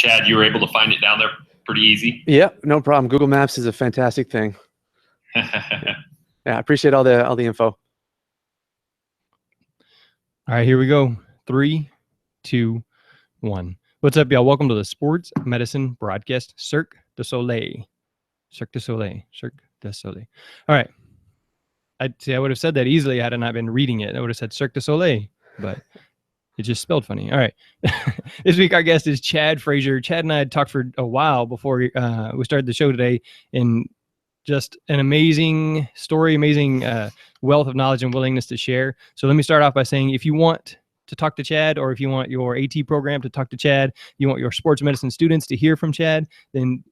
Chad, you were able to find it down there pretty easy? Yeah, no problem. Google Maps is a fantastic thing. Yeah, I appreciate all the info. All right, here we go. 3, 2, 1. What's up, y'all? Welcome to the Sports Medicine Broadcast, Cirque du Soleil. Cirque du Soleil. Cirque du Soleil. All right. I would have said that easily had I not been reading it. I would have said Cirque du Soleil, but it's just spelled funny. All right. This week, our guest is Chad Frazier. Chad and I had talked for a while before we started the show today, and just an amazing story, amazing wealth of knowledge and willingness to share. So let me start off by saying, if you want to talk to Chad, or if you want your AT program to talk to Chad, you want your sports medicine students to hear from Chad, then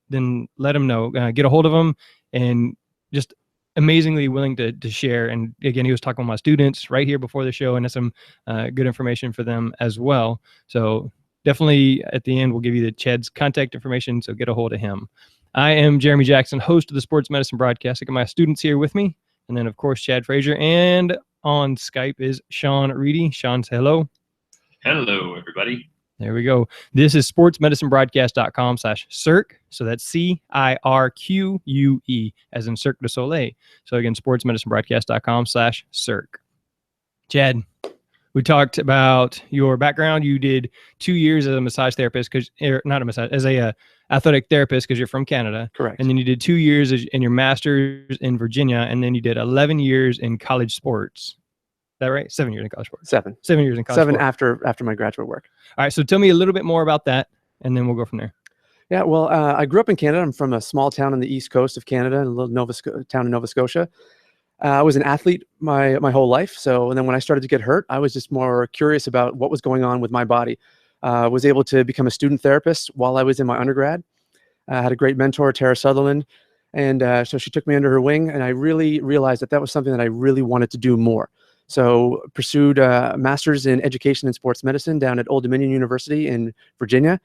let him know. Get a hold of him, and just amazingly willing to share. And again, he was talking with my students right here before the show, and has some good information for them as well. So definitely at the end, we'll give you the Chad's contact information, so get a hold of him. I am Jeremy Jackson, host of the Sports Medicine Broadcast. I got my students here with me, and then of course Chad Frazier, and on Skype is Shawn Reedy. Shawn, say hello. Hello, everybody. There we go. This is sportsmedicinebroadcast.com/Cirque. So that's CIRQUE, as in Cirque du Soleil. So again, sportsmedicinebroadcast.com/Cirque. Chad, we talked about your background. You did 2 years as a massage therapist, as a athletic therapist, because you're from Canada. Correct. And then you did 2 years in your master's in Virginia, and then you did 11 years in college sports. Is that right? 7 years in college sports. 7 years in college Seven sports. after my graduate work. All right. So tell me a little bit more about that, and then we'll go from there. Yeah, well, I grew up in Canada. I'm from a small town on the east coast of Canada, a little town in Nova Scotia. I was an athlete my whole life. So, and then when I started to get hurt, I was just more curious about what was going on with my body. Was able to become a student therapist while I was in my undergrad. I had a great mentor, Tara Sutherland, and so she took me under her wing, and I really realized that was something that I really wanted to do more. So pursued a master's in education and sports medicine down at Old Dominion University in Virginia,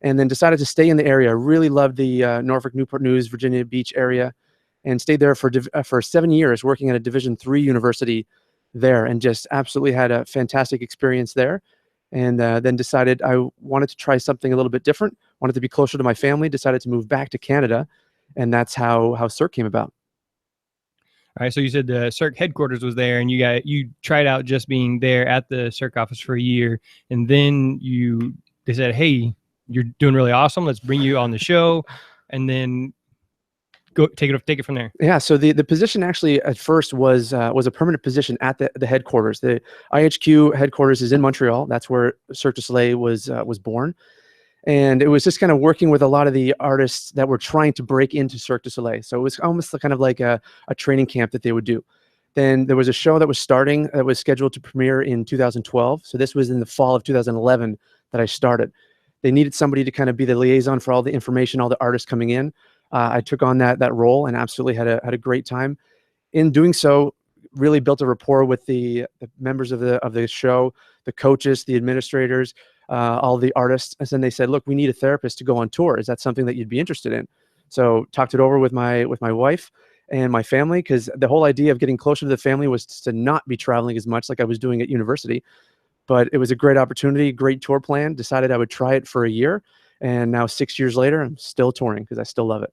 and then decided to stay in the area. Really loved the Norfolk, Newport News, Virginia Beach area, and stayed there for 7 years working at a Division III university there, and just absolutely had a fantastic experience there. And then decided I wanted to try something a little bit different, wanted to be closer to my family, decided to move back to Canada, and that's how Cirque came about. All right, so you said the Cirque headquarters was there, and you tried out just being there at the Cirque office for a year, and then they said, "Hey, you're doing really awesome. Let's bring you on the show," and then go take it from there. Yeah, so the position actually at first was a permanent position at the headquarters. The IHQ headquarters is in Montreal. That's where Cirque du Soleil was born. And it was just kind of working with a lot of the artists that were trying to break into Cirque du Soleil. So it was almost kind of like a training camp that they would do. Then there was a show that was starting that was scheduled to premiere in 2012. So this was in the fall of 2011 that I started. They needed somebody to kind of be the liaison for all the information, all the artists coming in. I took on that role, and absolutely had a great time. In doing so, really built a rapport with the members of the show, the coaches, the administrators, all the artists. And then they said, "Look, we need a therapist to go on tour. Is that something that you'd be interested in?" So talked it over with my wife and my family, because the whole idea of getting closer to the family was to not be traveling as much like I was doing at university. But it was a great opportunity, great tour plan. Decided I would try it for a year. And now 6 years later, I'm still touring because I still love it.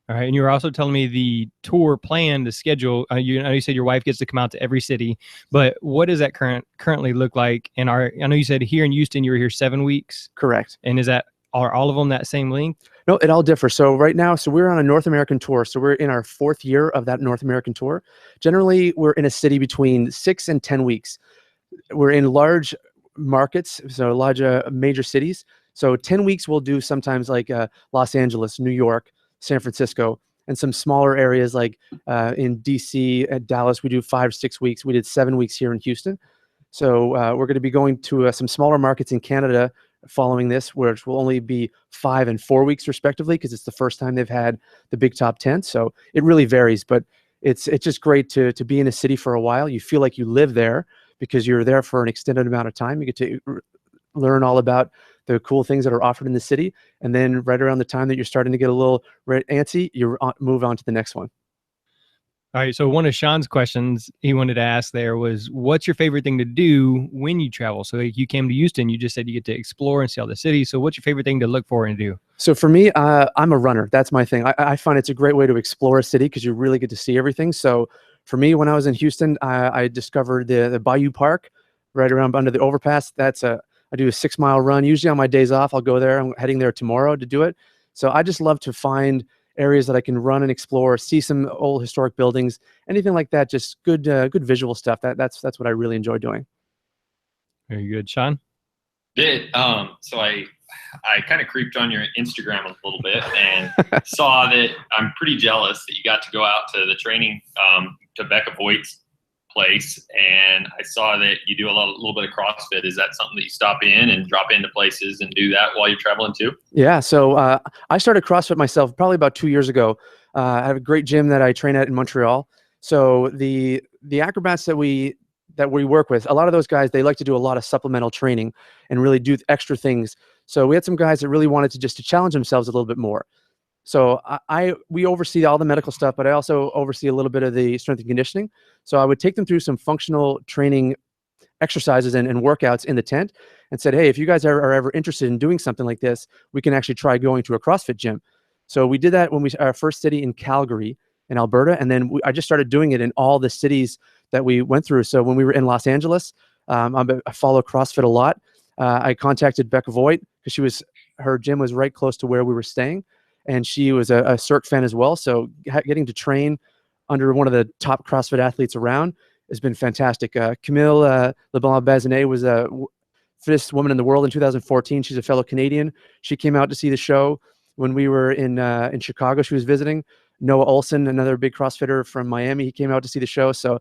All right, and you were also telling me the tour plan, the schedule. I know you said your wife gets to come out to every city, but what does that currently look like? And I know you said here in Houston you were here 7 weeks. Correct. And are all of them that same length? No, it all differs. So right now, we're on a North American tour. So we're in our 4th year of that North American tour. Generally, we're in a city between 6 and 10 weeks. We're in large markets, so large major cities. So 10 weeks we'll do sometimes like Los Angeles, New York, San Francisco, and some smaller areas like in DC, at Dallas, we do 5 or 6 weeks. We did 7 weeks here in Houston. So we're going to be going to some smaller markets in Canada following this, which will only be 5 and 4 weeks respectively, because it's the first time they've had the big top tent. So it really varies, but it's just great to be in a city for a while. You feel like you live there because you're there for an extended amount of time. You get to learn all about the cool things that are offered in the city. And then right around the time that you're starting to get a little antsy, you move on to the next one. All right. So one of Shawn's questions he wanted to ask there was, what's your favorite thing to do when you travel? So like you came to Houston, you just said you get to explore and see all the cities. So what's your favorite thing to look for and do? So for me, I'm a runner. That's my thing. I find it's a great way to explore a city because you really get to see everything. So for me, when I was in Houston, I discovered the Bayou Park right around under the overpass. I do a 6-mile run. Usually on my days off, I'll go there. I'm heading there tomorrow to do it. So I just love to find areas that I can run and explore, see some old historic buildings, anything like that. Just good visual stuff. That's what I really enjoy doing. Very good. Shawn? So I kind of creeped on your Instagram a little bit and saw that I'm pretty jealous that you got to go out to the training to Becca Voigt's place, and I saw that you do a little bit of CrossFit. Is that something that you stop in and drop into places and do that while you're traveling too? Yeah, so I started CrossFit myself probably about 2 years ago. I have a great gym that I train at in Montreal. So the acrobats that we work with, a lot of those guys, they like to do a lot of supplemental training and really do extra things. So we had some guys that really wanted to challenge themselves a little bit more. So we oversee all the medical stuff, but I also oversee a little bit of the strength and conditioning. So I would take them through some functional training exercises and workouts in the tent and said, hey, if you guys are ever interested in doing something like this, we can actually try going to a CrossFit gym. So we did that when our first city in Calgary in Alberta. And then I just started doing it in all the cities that we went through. So when we were in Los Angeles, I follow CrossFit a lot. I contacted Becca Voigt because her gym was right close to where we were staying. And she was a Cirque fan as well. So getting to train under one of the top CrossFit athletes around has been fantastic. Camille LeBlanc-Bazinet was a fittest woman in the world in 2014. She's a fellow Canadian. She came out to see the show when we were in Chicago. She was visiting. Noah Olson, another big CrossFitter from Miami, he came out to see the show. So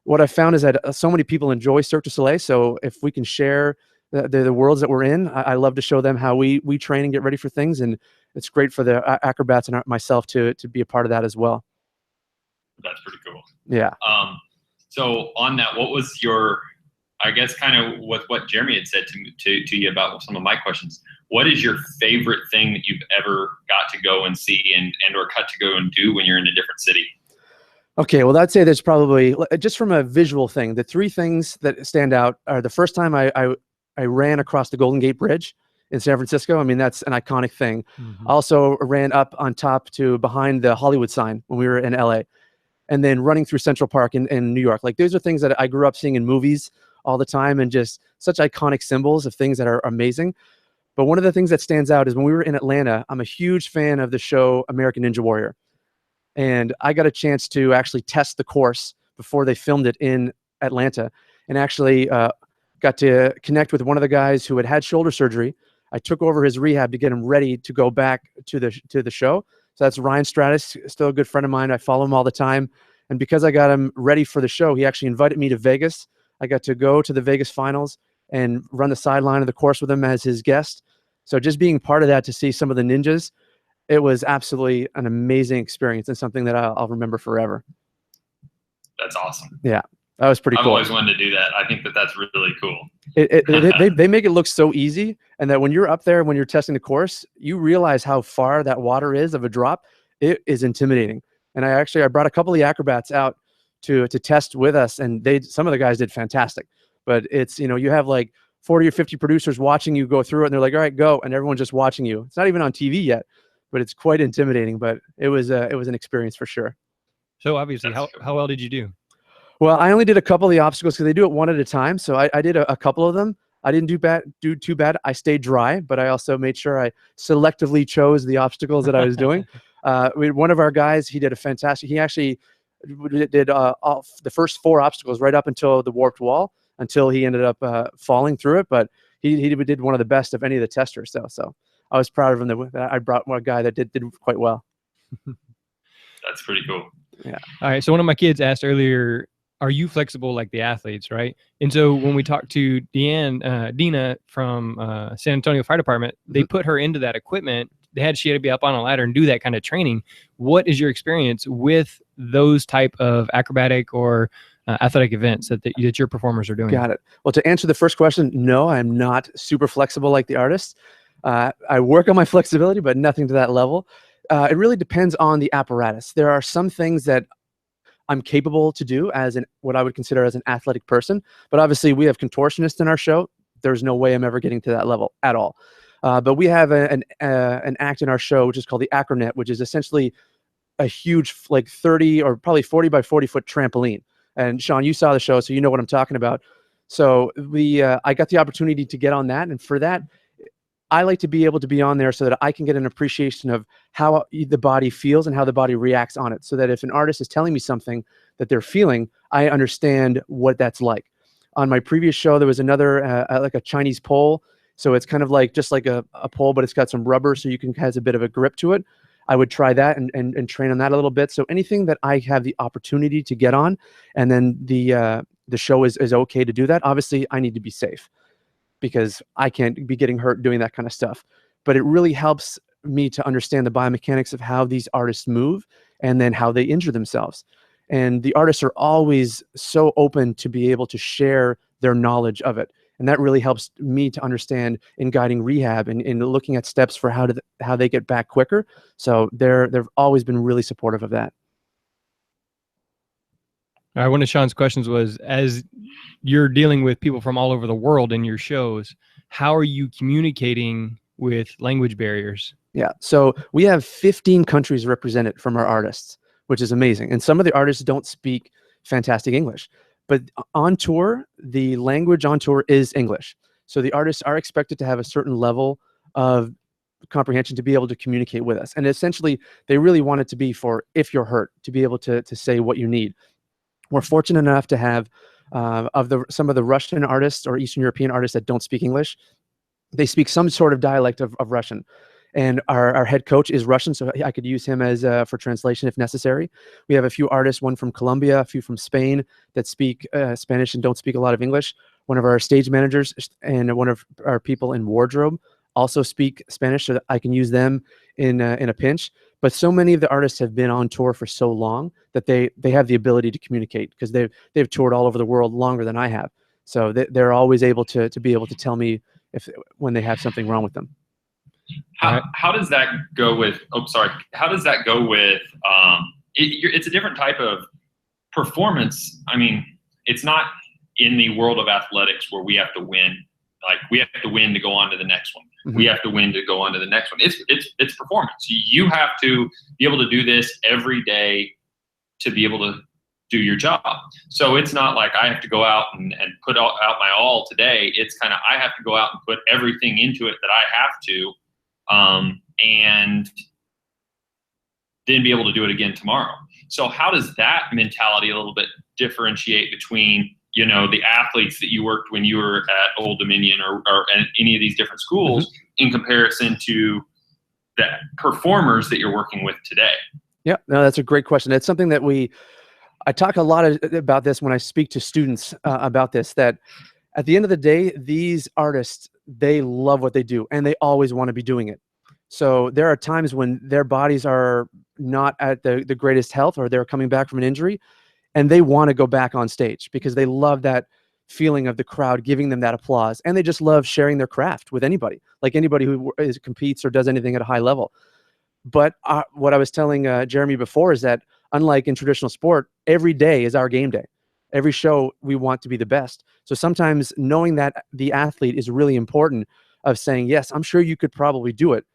what I found is that so many people enjoy Cirque du Soleil. So if we can share the worlds that we're in, I love to show them how we train and get ready for things. And it's great for the acrobats and myself to be a part of that as well. That's pretty cool. Yeah. So on that, what was I guess kind of what Jeremy had said to you about some of my questions. What is your favorite thing that you've ever got to go and see and or got to go and do when you're in a different city? Okay, well, I'd say there's probably, just from a visual thing, the 3 things that stand out are the first time I ran across the Golden Gate Bridge in San Francisco. I mean, that's an iconic thing. Mm-hmm. I also ran up on top to behind the Hollywood sign when we were in LA, and then running through Central Park in New York. Like, those are things that I grew up seeing in movies all the time and just such iconic symbols of things that are amazing. But one of the things that stands out is when we were in Atlanta, I'm a huge fan of the show American Ninja Warrior. And I got a chance to actually test the course before they filmed it in Atlanta, and actually got to connect with one of the guys who had shoulder surgery. I took over his rehab to get him ready to go back to the show. So that's Ryan Stratus, still a good friend of mine. I follow him all the time. And because I got him ready for the show, he actually invited me to Vegas. I got to go to the Vegas finals and run the sideline of the course with him as his guest. So just being part of that, to see some of the ninjas, it was absolutely an amazing experience and something that I'll remember forever. That's awesome. Yeah, that was pretty I've cool. always wanted to do that. I think that's really cool. They make it look so easy, and that when you're up there, when you're testing the course, you realize how far that water is of a drop. It is intimidating. And I brought a couple of the acrobats out to test with us, and some of the guys did fantastic. But it's, you have like 40 or 50 producers watching you go through it, and they're like, all right, go. And everyone's just watching you. It's not even on TV yet, but it's quite intimidating. But it was an experience for sure. So obviously, how well did you do? Well, I only did a couple of the obstacles because they do it one at a time. So I did a couple of them. I didn't do too bad. I stayed dry, but I also made sure I selectively chose the obstacles that I was doing. One of our guys, he did a fantastic. He actually did the first 4 obstacles right up until the warped wall, until he ended up falling through it. But he did one of the best of any of the testers. So I was proud of him. I brought one guy that did quite well. That's pretty cool. Yeah. All right. So one of my kids asked earlier, are you flexible like the athletes, right? And so when we talked to Dina from San Antonio Fire Department, they put her into that equipment. She had to be up on a ladder and do that kind of training. What is your experience with those type of acrobatic or athletic events that your performers are doing? Got it. Well, to answer the first question, no, I'm not super flexible like the artists. I work on my flexibility, but nothing to that level. It really depends on the apparatus. There are some things that I'm capable to do as what I would consider as an athletic person. But obviously we have contortionists in our show. There's no way I'm ever getting to that level at all. But we have an act in our show, which is called the Acronet, which is essentially a huge, like 30 or probably 40 by 40 foot trampoline. And Shawn, you saw the show, so you know what I'm talking about. So I got the opportunity to get on that. And for that, I like to be able to be on there so that I can get an appreciation of how the body feels and how the body reacts on it. So that if an artist is telling me something that they're feeling, I understand what that's like. On my previous show, there was another, like a Chinese pole. So it's kind of like, just like a pole, but it's got some rubber so has a bit of a grip to it. I would try that and train on that a little bit. So anything that I have the opportunity to get on, and then the show is okay to do that. Obviously, I need to be safe, because I can't be getting hurt doing that kind of stuff. But it really helps me to understand the biomechanics of how these artists move and then how they injure themselves. And the artists are always so open to be able to share their knowledge of it. And that really helps me to understand in guiding rehab and in looking at steps for how they get back quicker. So they've always been really supportive of that. All right, one of Shawn's questions was, as you're dealing with people from all over the world in your shows, how are you communicating with language barriers? Yeah, so we have 15 countries represented from our artists, which is amazing. And some of the artists don't speak fantastic English. But on tour, the language on tour is English. So the artists are expected to have a certain level of comprehension to be able to communicate with us. And essentially, they really want it to be for if you're hurt, to be able to say what you need. We're fortunate enough to have some of the Russian artists or Eastern European artists that don't speak English. They speak some sort of dialect of Russian. And our head coach is Russian, so I could use him as for translation if necessary. We have a few artists, one from Colombia, a few from Spain, that speak Spanish and don't speak a lot of English. One of our stage managers and one of our people in wardrobe also speak Spanish, so that I can use them in a pinch. But so many of the artists have been on tour for so long that they have the ability to communicate, because they've toured all over the world longer than I have. So they're always able to be able to tell me when they have something wrong with them. How does that go with? Oh, sorry. How does that go with? It's a different type of performance. I mean, it's not in the world of athletics where we have to win. Like, we have to win to go on to the next one. Mm-hmm. We have to win to go on to the next one. It's performance. You have to be able to do this every day to be able to do your job. So it's not like I have to go out and put out my all today. It's kind of, I have to go out and put everything into it that I have to. And then be able to do it again tomorrow. So how does that mentality a little bit differentiate between, you know, the athletes that you worked when you were at Old Dominion or any of these different schools, mm-hmm. in comparison to the performers that you're working with today? Yeah, no, that's a great question. It's something that I talk a lot about this when I speak to students about this, that at the end of the day, these artists, they love what they do and they always want to be doing it. So there are times when their bodies are not at the greatest health, or they're coming back from an injury, and they want to go back on stage because they love that feeling of the crowd giving them that applause. And they just love sharing their craft with anybody, like anybody who competes or does anything at a high level. But what I was telling Jeremy before is that, unlike in traditional sport, every day is our game day. Every show, we want to be the best. So sometimes knowing that the athlete is really important, of saying, yes, I'm sure you could probably do it,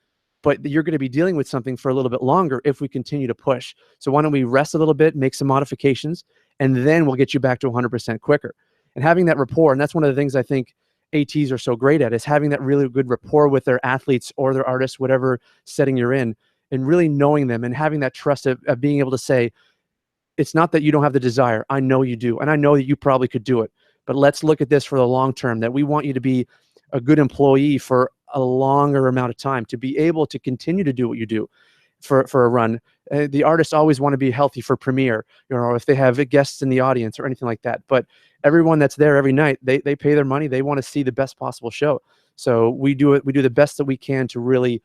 but you're going to be dealing with something for a little bit longer if we continue to push. So why don't we rest a little bit, make some modifications, and then we'll get you back to 100% quicker. And having that rapport, and that's one of the things I think ATs are so great at, is having that really good rapport with their athletes or their artists, whatever setting you're in, and really knowing them and having that trust of being able to say, it's not that you don't have the desire. I know you do. And I know that you probably could do it. But let's look at this for the long term, that we want you to be a good employee for a longer amount of time, to be able to continue to do what you do for a run. The artists always want to be healthy for premiere, you know, if they have guests in the audience or anything like that. But everyone that's there every night, they pay their money. They want to see the best possible show. So we do the best that we can to really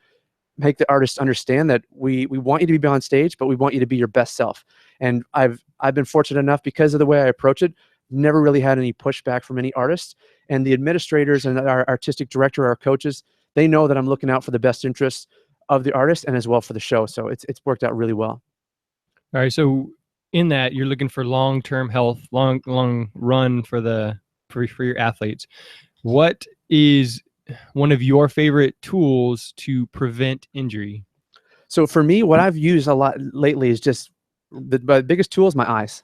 make the artists understand that we want you to be on stage, but we want you to be your best self. And I've been fortunate enough, because of the way I approach it, never really had any pushback from any artists. And the administrators and our artistic director, our coaches, they know that I'm looking out for the best interests of the artist and as well for the show. So it's worked out really well. All right. So in that you're looking for long-term health, long run for your athletes. What is one of your favorite tools to prevent injury? So for me, what I've used a lot lately is just the biggest tool is my eyes.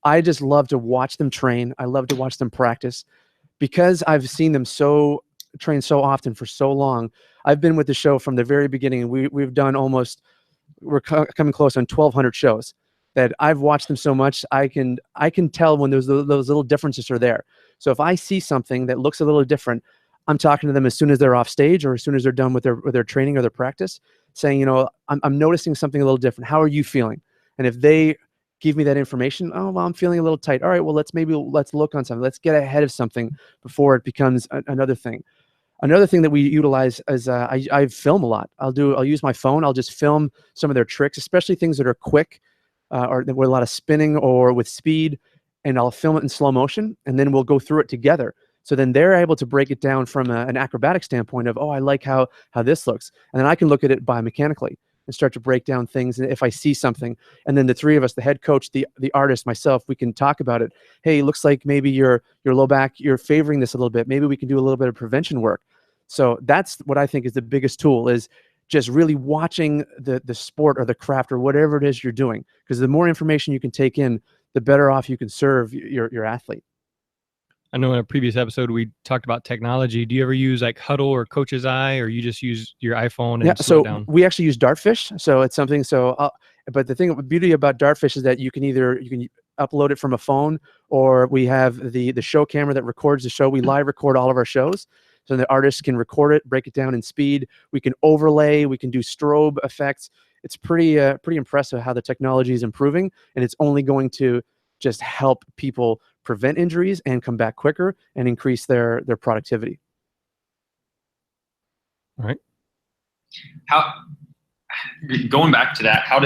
I just love to watch them train. I love to watch them practice because I've seen them train so often for so long. I've been with the show from the very beginning. We've done we're coming close on 1,200 shows that I've watched them so much. I can tell when those little differences are there. So if I see something that looks a little different, I'm talking to them as soon as they're off stage or as soon as they're done with their training or their practice, saying, I'm noticing something a little different. How are you feeling? And if they give me that information, oh, well, I'm feeling a little tight. All right, well, let's look on something. Let's get ahead of something before it becomes another thing. Another thing that we utilize is I film a lot. I'll use my phone. I'll just film some of their tricks, especially things that are quick or with a lot of spinning or with speed, and I'll film it in slow motion, and then we'll go through it together. So then they're able to break it down from an acrobatic standpoint of, oh, I like how this looks. And then I can look at it biomechanically and start to break down things if I see something. And then the three of us, the head coach, the artist, myself, we can talk about it. Hey, it looks like maybe your low back, you're favoring this a little bit. Maybe we can do a little bit of prevention work. So that's what I think is the biggest tool, is just really watching the sport or the craft or whatever it is you're doing. Because the more information you can take in, the better off you can serve your athlete. I know in a previous episode we talked about technology. Do you ever use like Huddle or Coach's Eye, or you just use your iPhone and slow it down? We actually use Dartfish. So it's something. But the beauty about Dartfish is that you can upload it from a phone, or we have the show camera that records the show. We live record all of our shows, so the artists can record it, break it down in speed. We can overlay. We can do strobe effects. It's pretty impressive how the technology is improving, and it's only going to just help people prevent injuries and come back quicker and increase their productivity. All right. Going back to that, how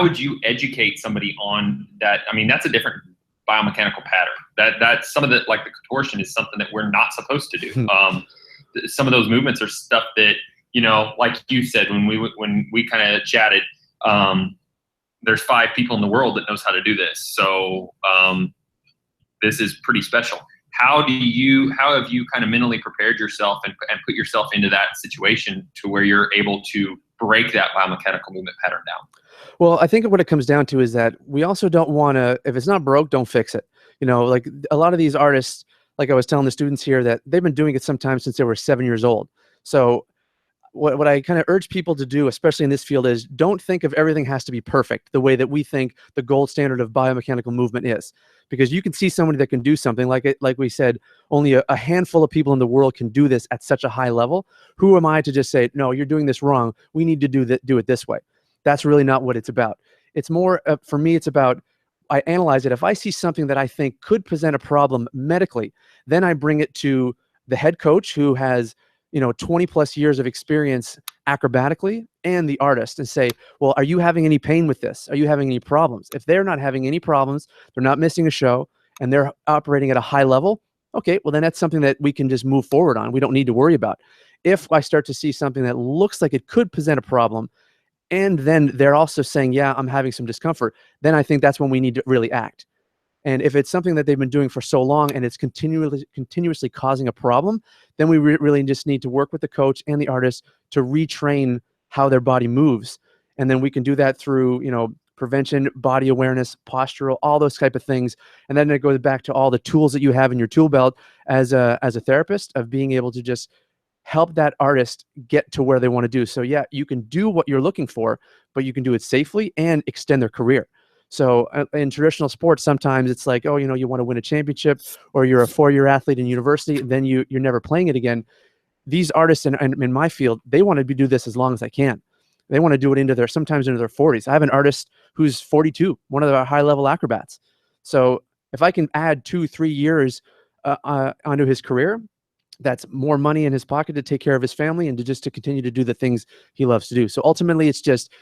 would you educate somebody on that? I mean, that's a different biomechanical pattern. That's some of the, like the contortion is something that we're not supposed to do. Some of those movements are stuff that, like you said, when we kind of chatted, there's 5 people in the world that knows how to do this. So this is pretty special. How have you kind of mentally prepared yourself and put yourself into that situation to where you're able to break that biomechanical movement pattern down? Well, I think what it comes down to is that we also don't want to, if it's not broke, don't fix it. Like a lot of these artists, like I was telling the students here, that they've been doing it sometimes since they were 7 years old. So what I kind of urge people to do, especially in this field, is don't think of everything has to be perfect the way that we think the gold standard of biomechanical movement is. Because you can see somebody that can do something, like we said, only a handful of people in the world can do this at such a high level. Who am I to just say, no, you're doing this wrong, we need to do it this way? That's really not what it's about. It's more, for me, it's about, I analyze it. If I see something that I think could present a problem medically, then I bring it to the head coach who has 20 plus years of experience acrobatically, and the artist, and say, well, are you having any pain with this? Are you having any problems? If they're not having any problems, they're not missing a show, and they're operating at a high level, okay, well, then that's something that we can just move forward on. We don't need to worry about. If I start to see something that looks like it could present a problem, and then they're also saying, yeah, I'm having some discomfort, then I think that's when we need to really act. And if it's something that they've been doing for so long and it's continuously causing a problem, then we really just need to work with the coach and the artist to retrain how their body moves. And then we can do that through, prevention, body awareness, postural, all those type of things. And then it goes back to all the tools that you have in your tool belt as a therapist, of being able to just help that artist get to where they want to do. So yeah, you can do what you're looking for, but you can do it safely and extend their career. So in traditional sports, sometimes it's like, oh, you want to win a championship, or you're a 4-year athlete in university, and then you're never playing it again. These artists in my field, they want to do this as long as they can. They want to do it sometimes into their 40s. I have an artist who's 42, one of the high-level acrobats. So if I can add 2-3 years onto his career, that's more money in his pocket to take care of his family and to continue to do the things he loves to do. So ultimately, it's just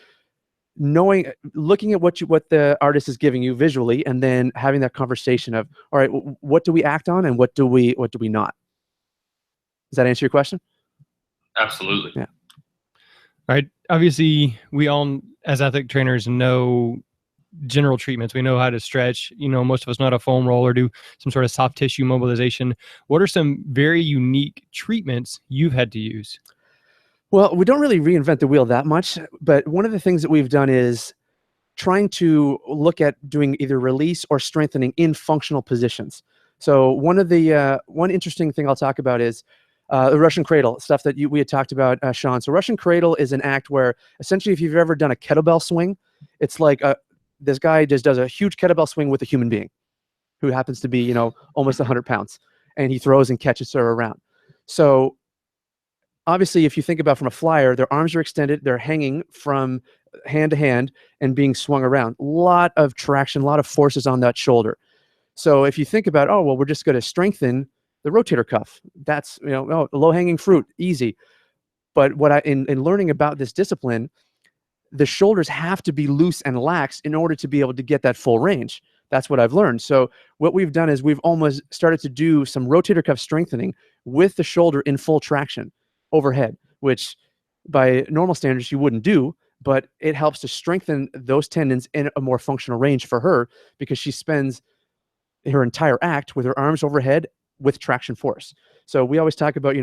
looking at what the artist is giving you visually, and then having that conversation of, all right, what do we act on and what do we not? Does that answer your question? Absolutely. Yeah. All right. obviously we all as athletic trainers know general treatments. We know how to stretch. Most of us know how to foam roll or do some sort of soft tissue mobilization. What are some very unique treatments you've had to use? Well, we don't really reinvent the wheel that much, but one of the things that we've done is trying to look at doing either release or strengthening in functional positions. So one interesting thing I'll talk about is the Russian cradle, stuff that we had talked about, Shawn. So Russian cradle is an act where essentially if you've ever done a kettlebell swing, it's like this guy just does a huge kettlebell swing with a human being who happens to be, almost 100 pounds, and he throws and catches her around. So obviously, if you think about from a flyer, their arms are extended, they're hanging from hand to hand and being swung around. A lot of traction, a lot of forces on that shoulder. So if you think about, oh, well, we're just going to strengthen the rotator cuff. That's, low-hanging fruit, easy. But in learning about this discipline, the shoulders have to be loose and lax in order to be able to get that full range. That's what I've learned. So what we've done is we've almost started to do some rotator cuff strengthening with the shoulder in full traction overhead, which by normal standards you wouldn't do, but it helps to strengthen those tendons in a more functional range for her because she spends her entire act with her arms overhead with traction force. So we always talk about,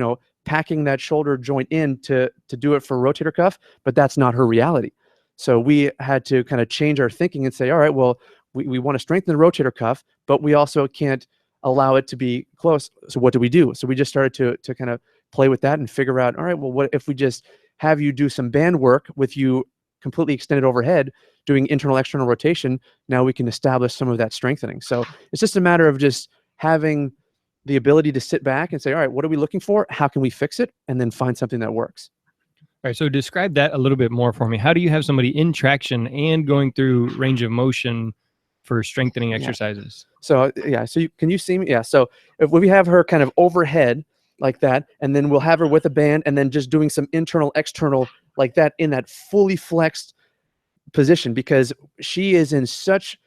packing that shoulder joint in to do it for rotator cuff, but that's not her reality. So we had to kind of change our thinking and say, all right, well, we want to strengthen the rotator cuff, but we also can't allow it to be close. So what do we do? So we just started to kind of play with that and figure out, all right, well, what if we just have you do some band work with you completely extended overhead, doing internal, external rotation? Now we can establish some of that strengthening. So it's just a matter of just having the ability to sit back and say, all right, what are we looking for? How can we fix it? And then find something that works. All right. So describe that a little bit more for me. How do you have somebody in traction and going through range of motion for strengthening exercises? So can you see me? Yeah. So if we have her kind of overhead like that, and then we'll have her with a band and then just doing some internal, external like that in that fully flexed position, because she is in such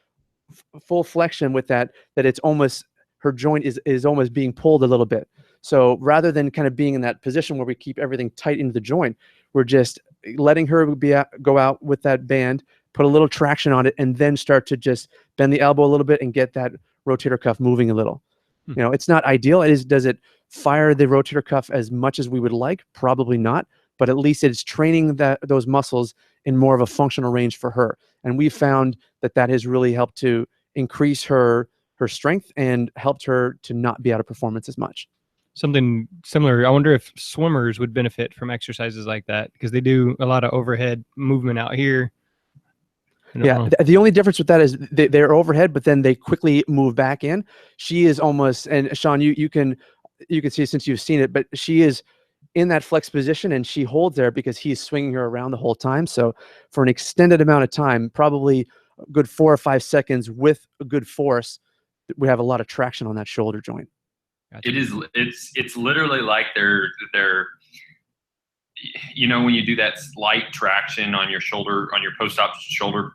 full flexion with that it's almost, her joint is almost being pulled a little bit. So rather than kind of being in that position where we keep everything tight into the joint, we're just letting her go out with that band, put a little traction on it, and then start to just bend the elbow a little bit and get that rotator cuff moving a little. It's not ideal. Does it fire the rotator cuff as much as we would like? Probably not, but at least it's training those muscles in more of a functional range for her. And we found that has really helped to increase her strength and helped her to not be out of performance as much. Something similar. I wonder if swimmers would benefit from exercises like that because they do a lot of overhead movement out here. Yeah, the only difference with that is they're overhead, but then they quickly move back in. She is almost, and Shawn, you can see since you've seen it, but she is in that flex position and she holds there because he's swinging her around the whole time. So for an extended amount of time, probably a good 4 or 5 seconds with a good force, we have a lot of traction on that shoulder joint. Gotcha. It's literally like they're when you do that slight traction on your shoulder, on your post-op shoulder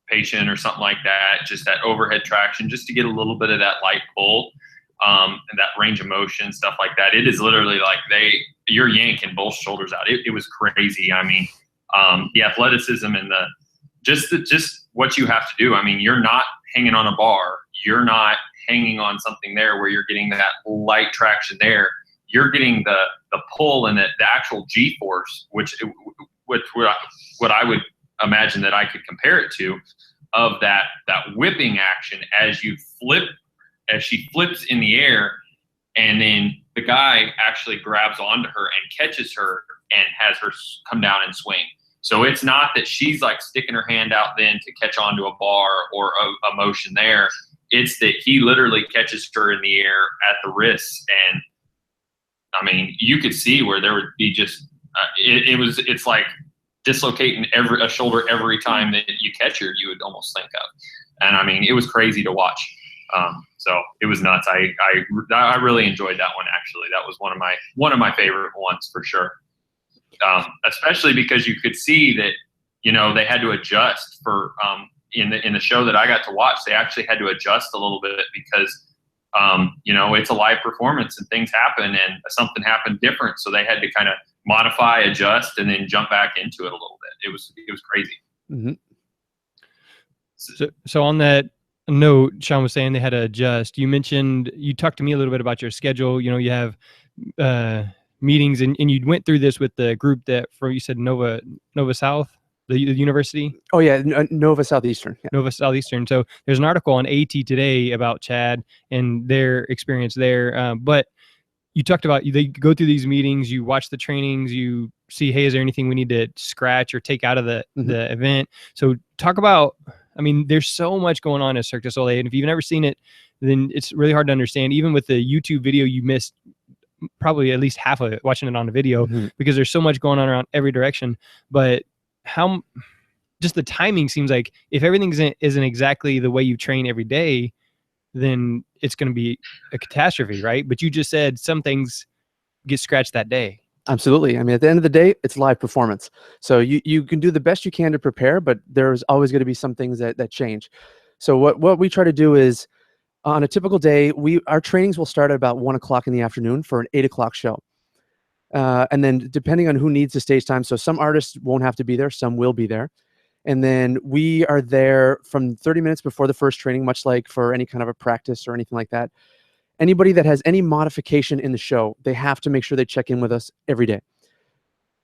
patient or something like that, just that overhead traction, just to get a little bit of that light pull, and that range of motion, stuff like that. It is literally like you're yanking both shoulders out. It was crazy. I mean, the athleticism and just what you have to do. I mean, you're not hanging on a bar. You're not hanging on something there where you're getting that light traction there. You're getting the pull and the actual G-force, which what I would imagine that I could compare it to, of that whipping action as she flips in the air, and then the guy actually grabs onto her and catches her and has her come down and swing. So it's not that she's like sticking her hand out then to catch onto a bar or a motion there. It's that he literally catches her in the air at the wrists. And I mean, you could see where there would be just, it's like dislocating a shoulder every time that you catch her, you would almost think of. And I mean, it was crazy to watch. So it was nuts. I really enjoyed that one. Actually, that was one of my favorite ones for sure. Especially because you could see that, they had to adjust for, in the show that I got to watch, they actually had to adjust a little bit because, it's a live performance and things happen and something happened different. So they had to kind of modify, adjust, and then jump back into it a little bit. It was crazy. Mm-hmm. So on that note, Shawn was saying they had to adjust. You talked to me a little bit about your schedule. You have meetings, and you went through this with the group you said Nova South, the university. Oh yeah, Nova Southeastern. Yeah. Nova Southeastern. So there's an article on AT today about Chad and their experience there. But you talked about they go through these meetings, you watch the trainings, you see, hey, is there anything we need to scratch or take out of the event? So talk about, I mean, there's so much going on at Cirque du Soleil, and if you've never seen it, then it's really hard to understand. Even with the YouTube video, you missed probably at least half of it watching it on the video, because there's so much going on around every direction. But just the timing seems like if everything isn't exactly the way you train every day, then it's going to be a catastrophe, right? But you just said some things get scratched that day. Absolutely. I mean, at the end of the day, it's live performance. So you can do the best you can to prepare, but there's always going to be some things that change. So what we try to do is, on a typical day, our trainings will start at about 1 o'clock in the afternoon for an 8 o'clock show. And then depending on who needs the stage time, so some artists won't have to be there, some will be there. And then we are there from 30 minutes before the first training, much like for any kind of a practice or anything like that. Anybody that has any modification in the show, they have to make sure they check in with us every day.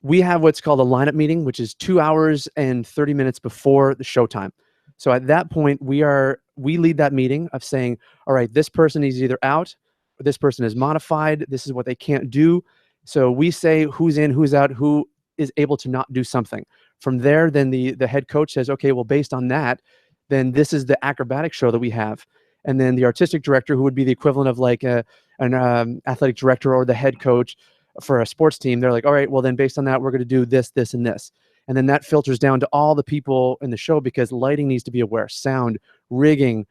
We have what's called a lineup meeting, which is 2 hours and 30 minutes before the show time. So at that point, we lead that meeting of saying, all right, this person is either out, or this person is modified, this is what they can't do. So we say who's in, who's out, who is able to not do something. From there, then the head coach says, okay, well, based on that, then this is the acrobatic show that we have. And then the artistic director, who would be the equivalent of like an athletic director or the head coach for a sports team, they're like, all right, well, then based on that, we're going to do this, this, and this. And then that filters down to all the people in the show, because lighting needs to be aware, sound, rigging,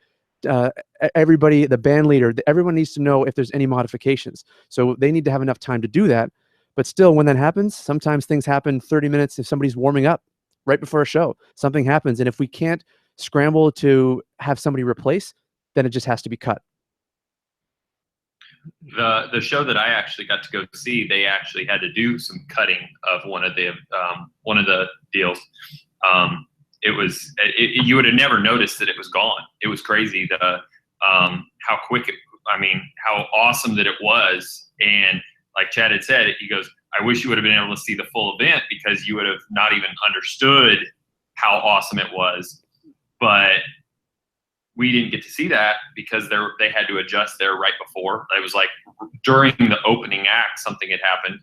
everybody, the band leader, everyone needs to know if there's any modifications. So they need to have enough time to do that. But still, when that happens, sometimes things happen 30 minutes if somebody's warming up right before a show. Something happens. And if we can't scramble to have somebody replace, then it just has to be cut. The show that I actually got to go see, they actually had to do some cutting of one of the deals. You would have never noticed that it was gone. It was crazy how quick how awesome that it was. And like Chad had said, he goes, I wish you would have been able to see the full event, because you would have not even understood how awesome it was. But we didn't get to see that because they had to adjust there right before. It was like during the opening act, something had happened,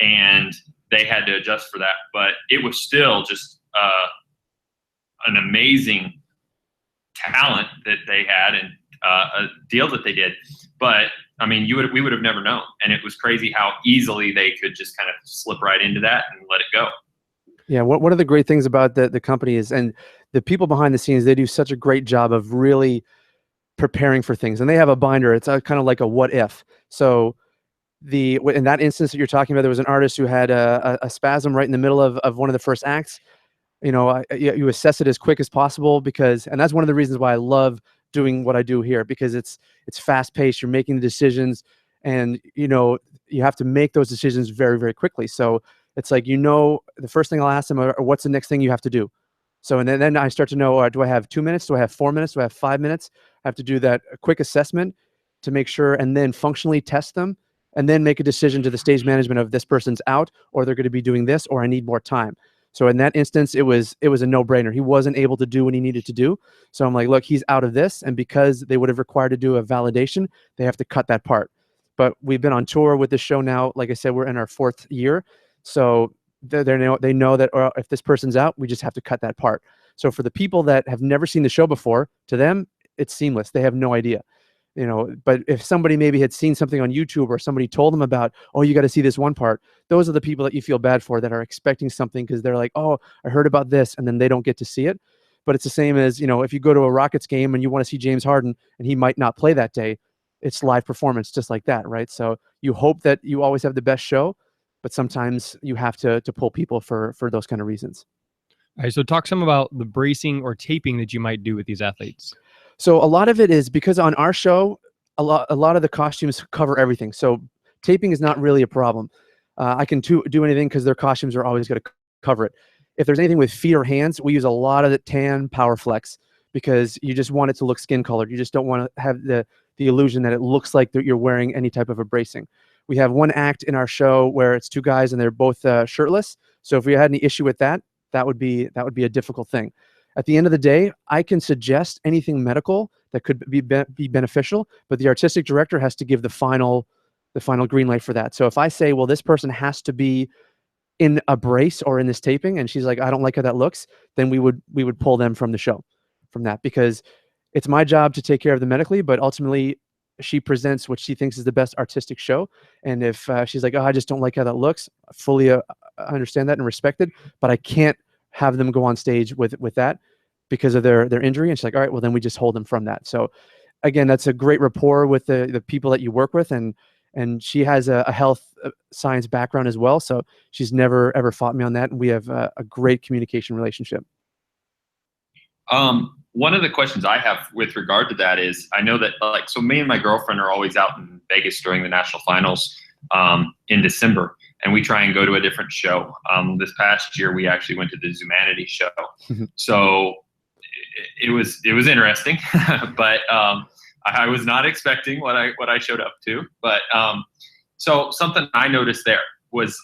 and they had to adjust for that. But it was still just an amazing talent that they had, and a deal that they did. But I mean, we would have never known. And it was crazy how easily they could just kind of slip right into that and let it go. Yeah, one of the great things about the company is, and the people behind the scenes, they do such a great job of really preparing for things. And they have a binder. It's kind of like a what if. So in that instance that you're talking about, there was an artist who had a spasm right in the middle of one of the first acts. You assess it as quick as possible, and that's one of the reasons why I love doing what I do here, because it's fast paced. You're making the decisions, and you have to make those decisions very, very quickly. So it's like, the first thing I'll ask them, or what's the next thing you have to do? So, and then I start to know, do I have 2 minutes? Do I have 4 minutes? Do I have 5 minutes? I have to do that quick assessment to make sure, and then functionally test them, and then make a decision to the stage management of this person's out, or they're going to be doing this, or I need more time. So in that instance, it was a no-brainer. He wasn't able to do what he needed to do. So I'm like, look, he's out of this. And because they would have required to do a validation, they have to cut that part. But we've been on tour with this show now. Like I said, we're in our 4th year. So they know that if this person's out, we just have to cut that part. So for the people that have never seen the show before, to them, it's seamless. They have no idea. But if somebody maybe had seen something on YouTube, or somebody told them about, oh, you got to see this one part, those are the people that you feel bad for, that are expecting something because they're like, oh, I heard about this, and then they don't get to see it. But it's the same as, if you go to a Rockets game and you want to see James Harden and he might not play that day, it's live performance just like that, right? So you hope that you always have the best show, but sometimes you have to pull people for those kind of reasons. All right, so talk some about the bracing or taping that you might do with these athletes. So a lot of it is because on our show, a lot of the costumes cover everything. So taping is not really a problem. I can do anything because their costumes are always going to cover it. If there's anything with feet or hands, we use a lot of the tan Power Flex because you just want it to look skin colored. You just don't want to have the illusion that it looks like that you're wearing any type of a bracing. We have one act in our show where it's two guys and they're both shirtless. So if we had any issue with that, that would be a difficult thing. At the end of the day, I can suggest anything medical that could be beneficial, but the artistic director has to give the final green light for that. So if I say, well, this person has to be in a brace or in this taping, and she's like, I don't like how that looks, then we would pull them from the show from that, because it's my job to take care of them medically, but ultimately she presents what she thinks is the best artistic show. And if she's like, oh, I just don't like how that looks, I fully understand that and respect it, but I can't have them go on stage with that because of their injury. And she's like, all right, well then we just hold them from that. So again, that's a great rapport with the people that you work with, and she has a health science background as well. So she's never ever fought me on that, and we have a great communication relationship. One of the questions I have with regard to that is, I know that so me and my girlfriend are always out in Vegas during the national finals in December, and we try and go to a different show. This past year, we actually went to the Zumanity show. So it was interesting, but I was not expecting what I showed up to. But so something I noticed there was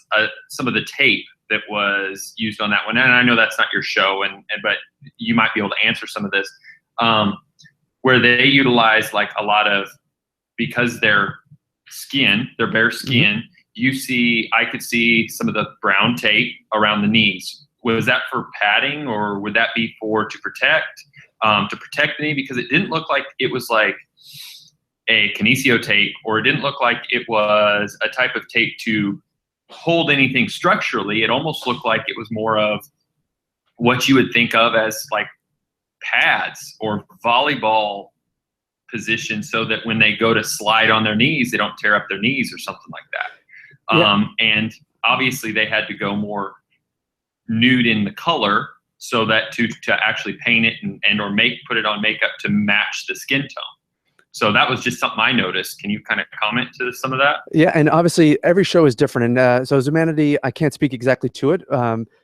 some of the tape that was used on that one. And I know that's not your show, but you might be able to answer some of this, where they utilize like a lot of, because their bare skin, I could see some of the brown tape around the knees. Was that for padding, or would that be to protect the knee? Because it didn't look like it was like a kinesio tape, or it didn't look like it was a type of tape to hold anything structurally. It almost looked like it was more of what you would think of as like pads or volleyball position, so that when they go to slide on their knees, they don't tear up their knees or something like that. Yeah. And obviously they had to go more nude in the color, so that to actually paint it and or put it on makeup to match the skin tone. So that was just something I noticed. Can you kind of comment to some of that? Yeah, and obviously every show is different. And so Zumanity, I can't speak exactly to it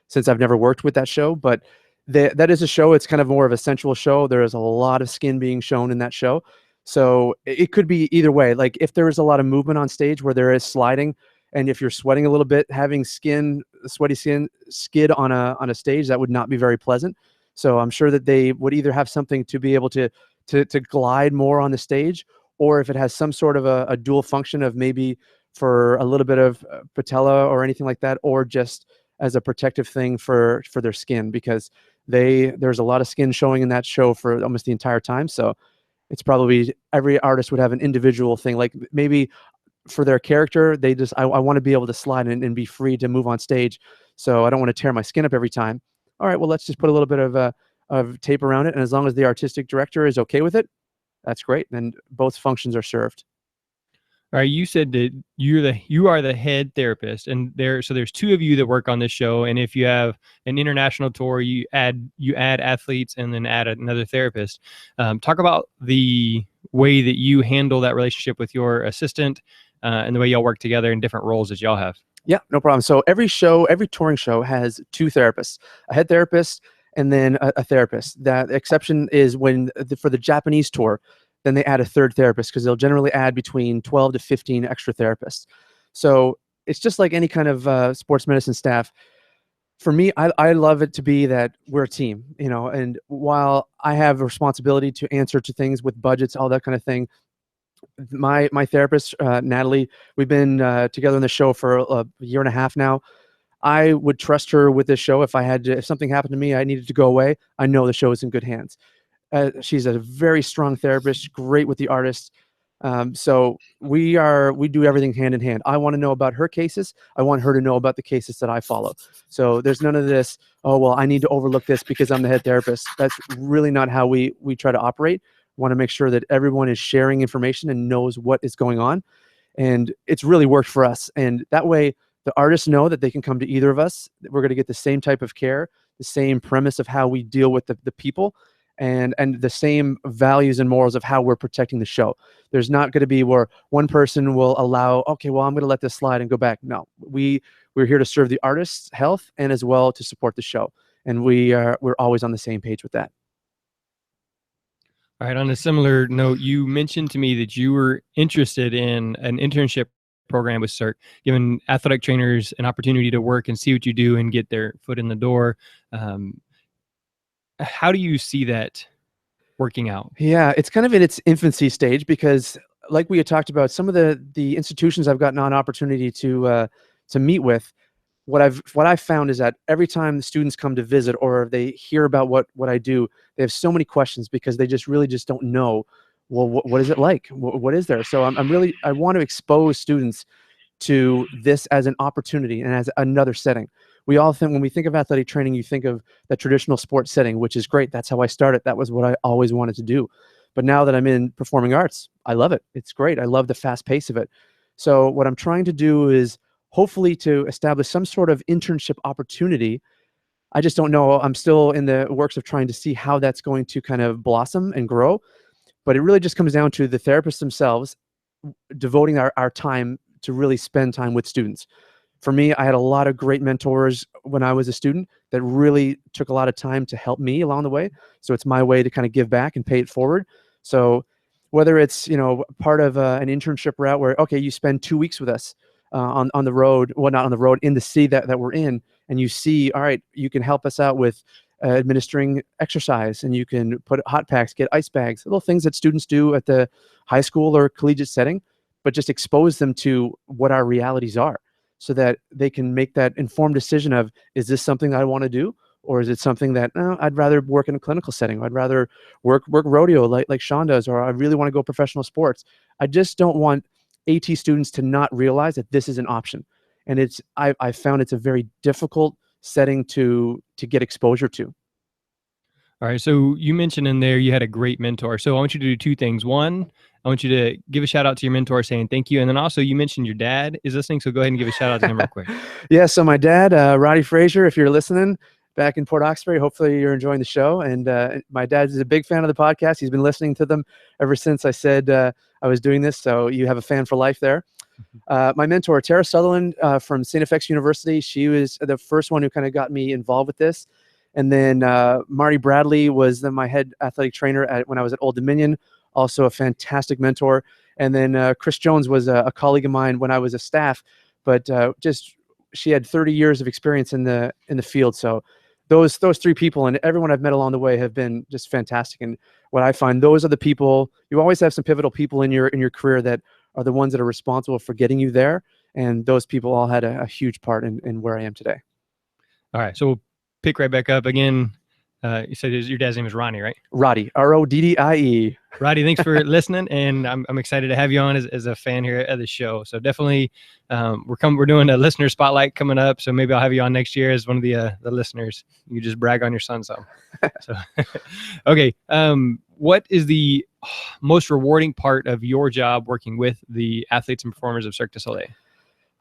since I've never worked with that show, but that is a show. It's kind of more of a sensual show. There is a lot of skin being shown in that show. So it could be either way. Like if there is a lot of movement on stage where there is sliding, and if you're sweating a little bit, having sweaty skin skid on a stage, that would not be very pleasant. So I'm sure that they would either have something to be able to glide more on the stage, or if it has some sort of a dual function of maybe for a little bit of patella or anything like that, or just as a protective thing for their skin, because there's a lot of skin showing in that show for almost the entire time. So it's probably every artist would have an individual thing, like maybe for their character, I want to be able to slide and be free to move on stage. So I don't want to tear my skin up every time. All right, well, let's just put a little bit of tape around it. And as long as the artistic director is okay with it, that's great. Then both functions are served. All right, you said that you are the head therapist, and there's two of you that work on this show. And if you have an international tour, you add athletes and then add another therapist. Talk about the way that you handle that relationship with your assistant, and the way y'all work together in different roles that y'all have. Yeah, no problem. So every touring show has two therapists, a head therapist and then a therapist. That exception is when for the Japanese tour, then they add a third therapist, because they'll generally add between 12 to 15 extra therapists. So it's just like any kind of sports medicine staff. For me, I love it to be that we're a team, and while I have a responsibility to answer to things with budgets, all that kind of thing, my therapist, Natalie, we've been together on the show for a year and a half now. I would trust her with this show. If something happened to me, I needed to go away, I know the show is in good hands. She's a very strong therapist, great with the artists. So we do everything hand in hand. I want to know about her cases. I want her to know about the cases that I follow. So there's none of this, oh, well, I need to overlook this because I'm the head therapist. That's really not how we try to operate. We want to make sure that everyone is sharing information and knows what is going on. And it's really worked for us. And that way the artists know that they can come to either of us. We're going to get the same type of care, the same premise of how we deal with the people. and the same values and morals of how we're protecting the show. There's not going to be where one person will allow, okay, well, I'm going to let this slide and go back. No, we're here to serve the artist's health and as well to support the show. And we're always on the same page with that. All right. On a similar note, you mentioned to me that you were interested in an internship program with Cirque, giving athletic trainers an opportunity to work and see what you do and get their foot in the door. How do you see that working out? Yeah, it's kind of in its infancy stage because, like we had talked about, some of the institutions I've gotten an opportunity to meet with, what I've found is that every time the students come to visit or they hear about what I do, they have so many questions because they really don't know, well, what is it like? What is there? So I want to expose students to this as an opportunity and as another setting. We all think, when we think of athletic training, you think of the traditional sports setting, which is great. That's how I started. That was what I always wanted to do. But now that I'm in performing arts, I love it. It's great. I love the fast pace of it. So what I'm trying to do is hopefully to establish some sort of internship opportunity. I just don't know. I'm still in the works of trying to see how that's going to kind of blossom and grow. But it really just comes down to the therapists themselves devoting our time to really spend time with students. For me, I had a lot of great mentors when I was a student that really took a lot of time to help me along the way. So it's my way to kind of give back and pay it forward. So whether it's, part of an internship route where, okay, you spend 2 weeks with us on the road, well, not on the road, in the city that we're in, and you see, all right, you can help us out with administering exercise, and you can put hot packs, get ice bags, little things that students do at the high school or collegiate setting, but just expose them to what our realities are so that they can make that informed decision of, is this something I want to do? Or is it something that, no, I'd rather work in a clinical setting. I'd rather work rodeo like Shawn does, or I really want to go professional sports. I just don't want AT students to not realize that this is an option. And I found it's a very difficult setting to get exposure to. All right. So you mentioned in there you had a great mentor. So I want you to do two things. One, I want you to give a shout out to your mentor saying thank you. And then also you mentioned your dad is listening. So go ahead and give a shout out to him real quick. Yeah. So my dad, Frazier, if you're listening back in Port Hawkesbury, hopefully you're enjoying the show. And my dad is a big fan of the podcast. He's been listening to them ever since I said I was doing this. So you have a fan for life there. My mentor, Tara Sutherland from St. FX University, she was the first one who kind of got me involved with this. And then Marty Bradley was my head athletic trainer when I was at Old Dominion, also a fantastic mentor. And then Chris Jones was a colleague of mine when I was a staff, but she had 30 years of experience in the field. So those three people and everyone I've met along the way have been just fantastic. And what I find, those are the people, you always have some pivotal people in your career that are the ones that are responsible for getting you there. And those people all had a huge part in where I am today. All right. So we'll pick right back up again. You said your dad's name is Ronnie, right? Roddy, Roddie. Roddy, thanks for listening, and I'm excited to have you on as a fan here at the show. So definitely, we're doing a listener spotlight coming up. So maybe I'll have you on next year as one of the listeners. You just brag on your son some. So, okay. What is the most rewarding part of your job working with the athletes and performers of Cirque du Soleil?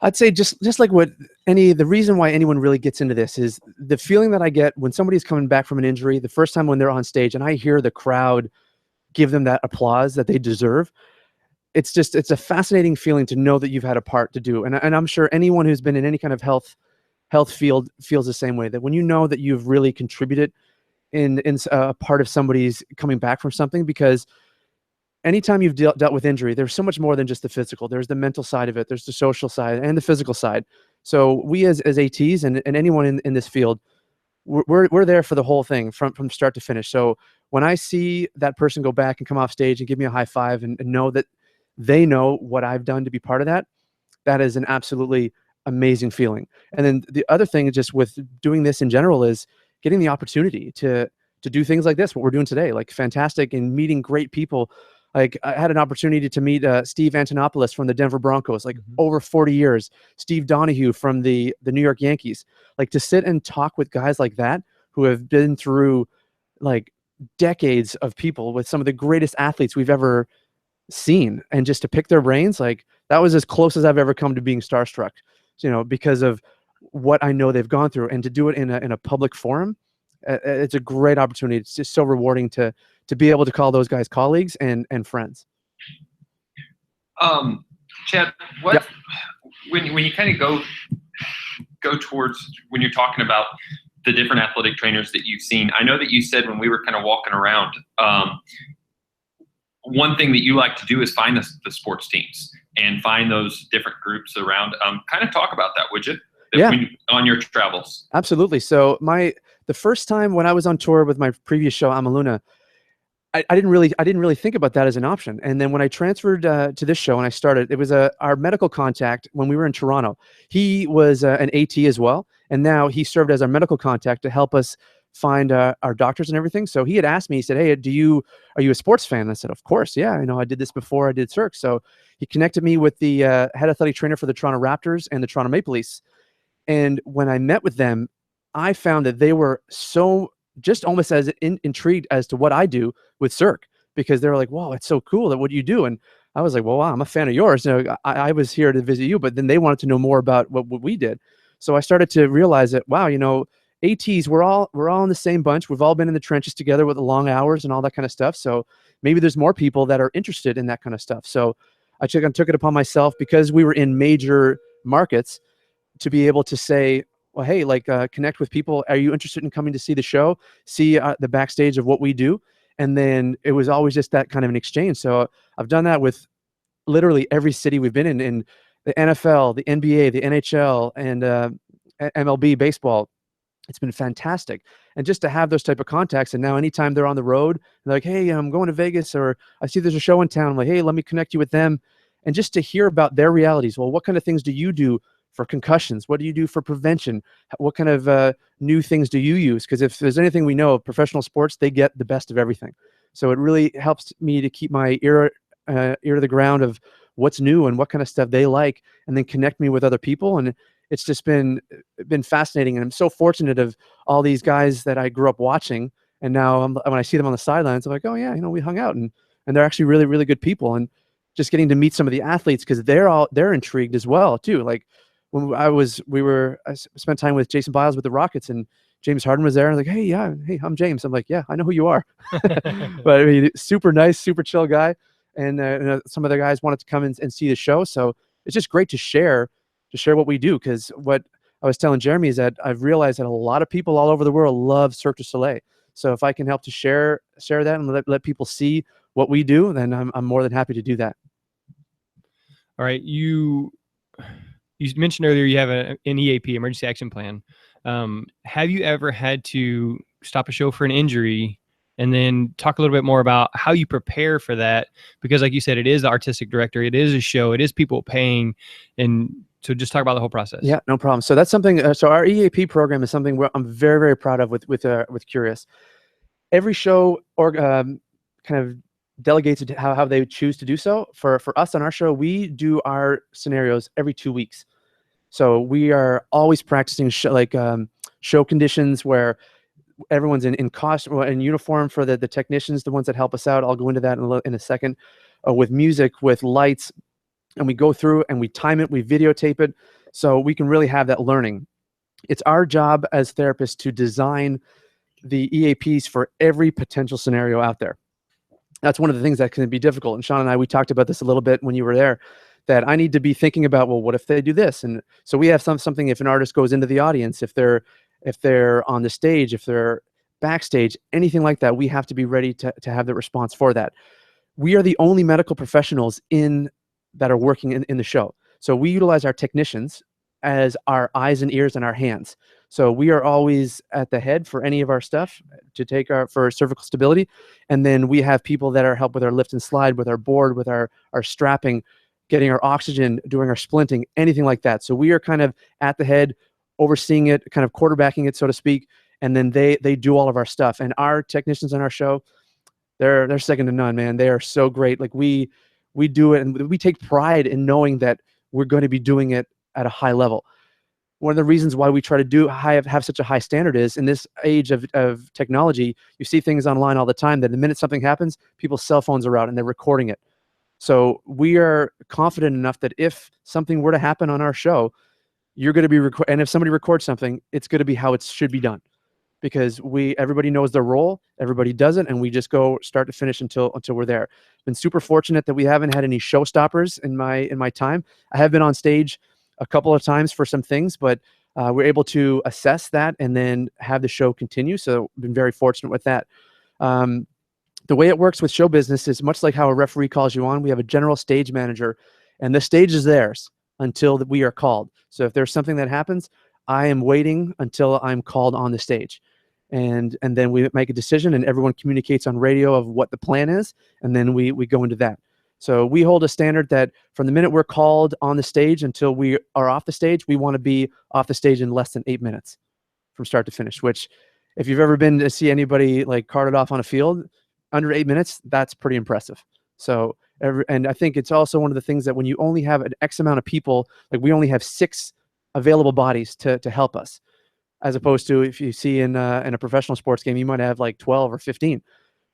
I'd say just like the reason why anyone really gets into this is the feeling that I get when somebody's coming back from an injury, the first time when they're on stage and I hear the crowd give them that applause that they deserve. It's a fascinating feeling to know that you've had a part to do. And I'm sure anyone who's been in any kind of health field feels the same way, that when you know that you've really contributed in a part of somebody's coming back from something, because anytime you've dealt with injury, there's so much more than just the physical. There's the mental side of it. There's the social side and the physical side. So we as ATs and anyone in this field, we're there for the whole thing from start to finish. So when I see that person go back and come off stage and give me a high five and know that they know what I've done to be part of that, that is an absolutely amazing feeling. And then the other thing just with doing this in general is getting the opportunity to do things like this, what we're doing today, like fantastic, and meeting great people. Like I had an opportunity to meet Steve Antonopoulos from the Denver Broncos, like over 40 years. Steve Donahue from the New York Yankees. Like to sit and talk with guys like that who have been through like decades of people with some of the greatest athletes we've ever seen, and just to pick their brains, like that was as close as I've ever come to being starstruck, because of what I know they've gone through, and to do it in a public forum It's a great opportunity. It's just so rewarding to be able to call those guys colleagues and friends. Chad, what when you kind of go towards when you're talking about the different athletic trainers that you've seen, I know that you said when we were kind of walking around, one thing that you like to do is find the sports teams and find those different groups around. Kind of talk about that, would you? On your travels. Absolutely. So the first time when I was on tour with my previous show, Amaluna, I didn't really think about that as an option. And then when I transferred to this show and I started, it was our medical contact when we were in Toronto. He was an AT as well, and now he served as our medical contact to help us find our doctors and everything. So he had asked me, he said, "Hey, are you a sports fan?" And I said, "Of course, yeah. I did this before I did Cirque." So he connected me with the head athletic trainer for the Toronto Raptors and the Toronto Maple Leafs. And when I met with them, I found that they were so just almost as intrigued as to what I do with Cirque, because they were like, "Wow, it's so cool that what you do." And I was like, "Well, wow, I'm a fan of yours. I was here to visit you," but then they wanted to know more about what we did. So I started to realize that, wow, ATs, we're all in the same bunch. We've all been in the trenches together with the long hours and all that kind of stuff. So maybe there's more people that are interested in that kind of stuff. So I took it upon myself, because we were in major markets, to be able to say, well, hey, connect with people. Are you interested in coming to see the show, see the backstage of what we do? And then it was always just that kind of an exchange. So I've done that with literally every city we've been in the NFL, the NBA, the NHL, and MLB baseball. It's been fantastic. And just to have those type of contacts, and now anytime they're on the road, they're like, "Hey, I'm going to Vegas," or "I see there's a show in town." I'm like, "Hey, let me connect you with them." And just to hear about their realities. Well, what kind of things do you do for concussions? What do you do for prevention? What kind of new things do you use? Because if there's anything we know of professional sports, they get the best of everything. So it really helps me to keep my ear to the ground of what's new and what kind of stuff they like, and then connect me with other people. And it's just been fascinating. And I'm so fortunate of all these guys that I grew up watching. And now when I see them on the sidelines, I'm like, "Oh yeah, we hung out," and they're actually really, really good people. And just getting to meet some of the athletes, because they're intrigued as well too. Like when I spent time with Jason Biles with the Rockets, and James Harden was there. And I was like, "Hey, I'm James." I'm like, "Yeah, I know who you are." But I mean, super nice, super chill guy. And some of the guys wanted to come and see the show. So it's just great to share what we do. Because what I was telling Jeremy is that I've realized that a lot of people all over the world love Cirque du Soleil. So if I can help to share that and let people see what we do, then I'm more than happy to do that. All right. You mentioned earlier you have an EAP, emergency action plan. Have you ever had to stop a show for an injury? And then talk a little bit more about how you prepare for that, because like you said, it is the artistic director, it is a show, it is people paying. And so just talk about the whole process. Yeah, no problem. So that's something, so our EAP program is something I'm very, very proud of with Kurios. Every show kind of delegates how they choose to do so. For us on our show, we do our scenarios every 2 weeks. So we are always practicing show conditions where everyone's in costume, in uniform for the technicians, the ones that help us out. I'll go into that in a second. With music, with lights, and we go through and we time it, we videotape it, so we can really have that learning. It's our job as therapists to design the EAPs for every potential scenario out there. That's one of the things that can be difficult. And Shawn and I, we talked about this a little bit when you were there, that I need to be thinking about, well, what if they do this? And so we have something, if an artist goes into the audience, if they're on the stage, if they're backstage, anything like that, we have to be ready to have the response for that. We are the only medical professionals that are working in the show. So we utilize our technicians as our eyes and ears and our hands. So we are always at the head for any of our stuff for cervical stability. And then we have people that are help with our lift and slide, with our board, with our strapping, getting our oxygen, doing our splinting, anything like that. So we are kind of at the head, overseeing it, kind of quarterbacking it, so to speak. And then they do all of our stuff. And our technicians on our show, they're second to none, man. They are so great. Like we do it, and we take pride in knowing that we're going to be doing it at a high level. One of the reasons why we try to have such a high standard is, in this age of technology, you see things online all the time that the minute something happens, people's cell phones are out and they're recording it. So we are confident enough that if something were to happen on our show, you're going to be and if somebody records something, it's going to be how it should be done. because everybody knows their role, everybody does it, and we just go start to finish until we're there. Been super fortunate that we haven't had any showstoppers in my time. I have been on stage a couple of times for some things, but we're able to assess that and then have the show continue. So been very fortunate with that. The way it works with show business is much like how a referee calls you on. We have a general stage manager, and the stage is theirs until we are called. So if there's something that happens, I am waiting until I'm called on the stage. And then we make a decision, and everyone communicates on radio of what the plan is, and then we go into that. So we hold a standard that from the minute we're called on the stage until we are off the stage, we want to be off the stage in less than 8 minutes from start to finish, which if you've ever been to see anybody like carted off on a field, under 8 minutes, that's pretty impressive. So, and I think it's also one of the things that when you only have an X amount of people, like we only have 6 available bodies to help us, as opposed to if you see in a professional sports game, you might have like 12 or 15.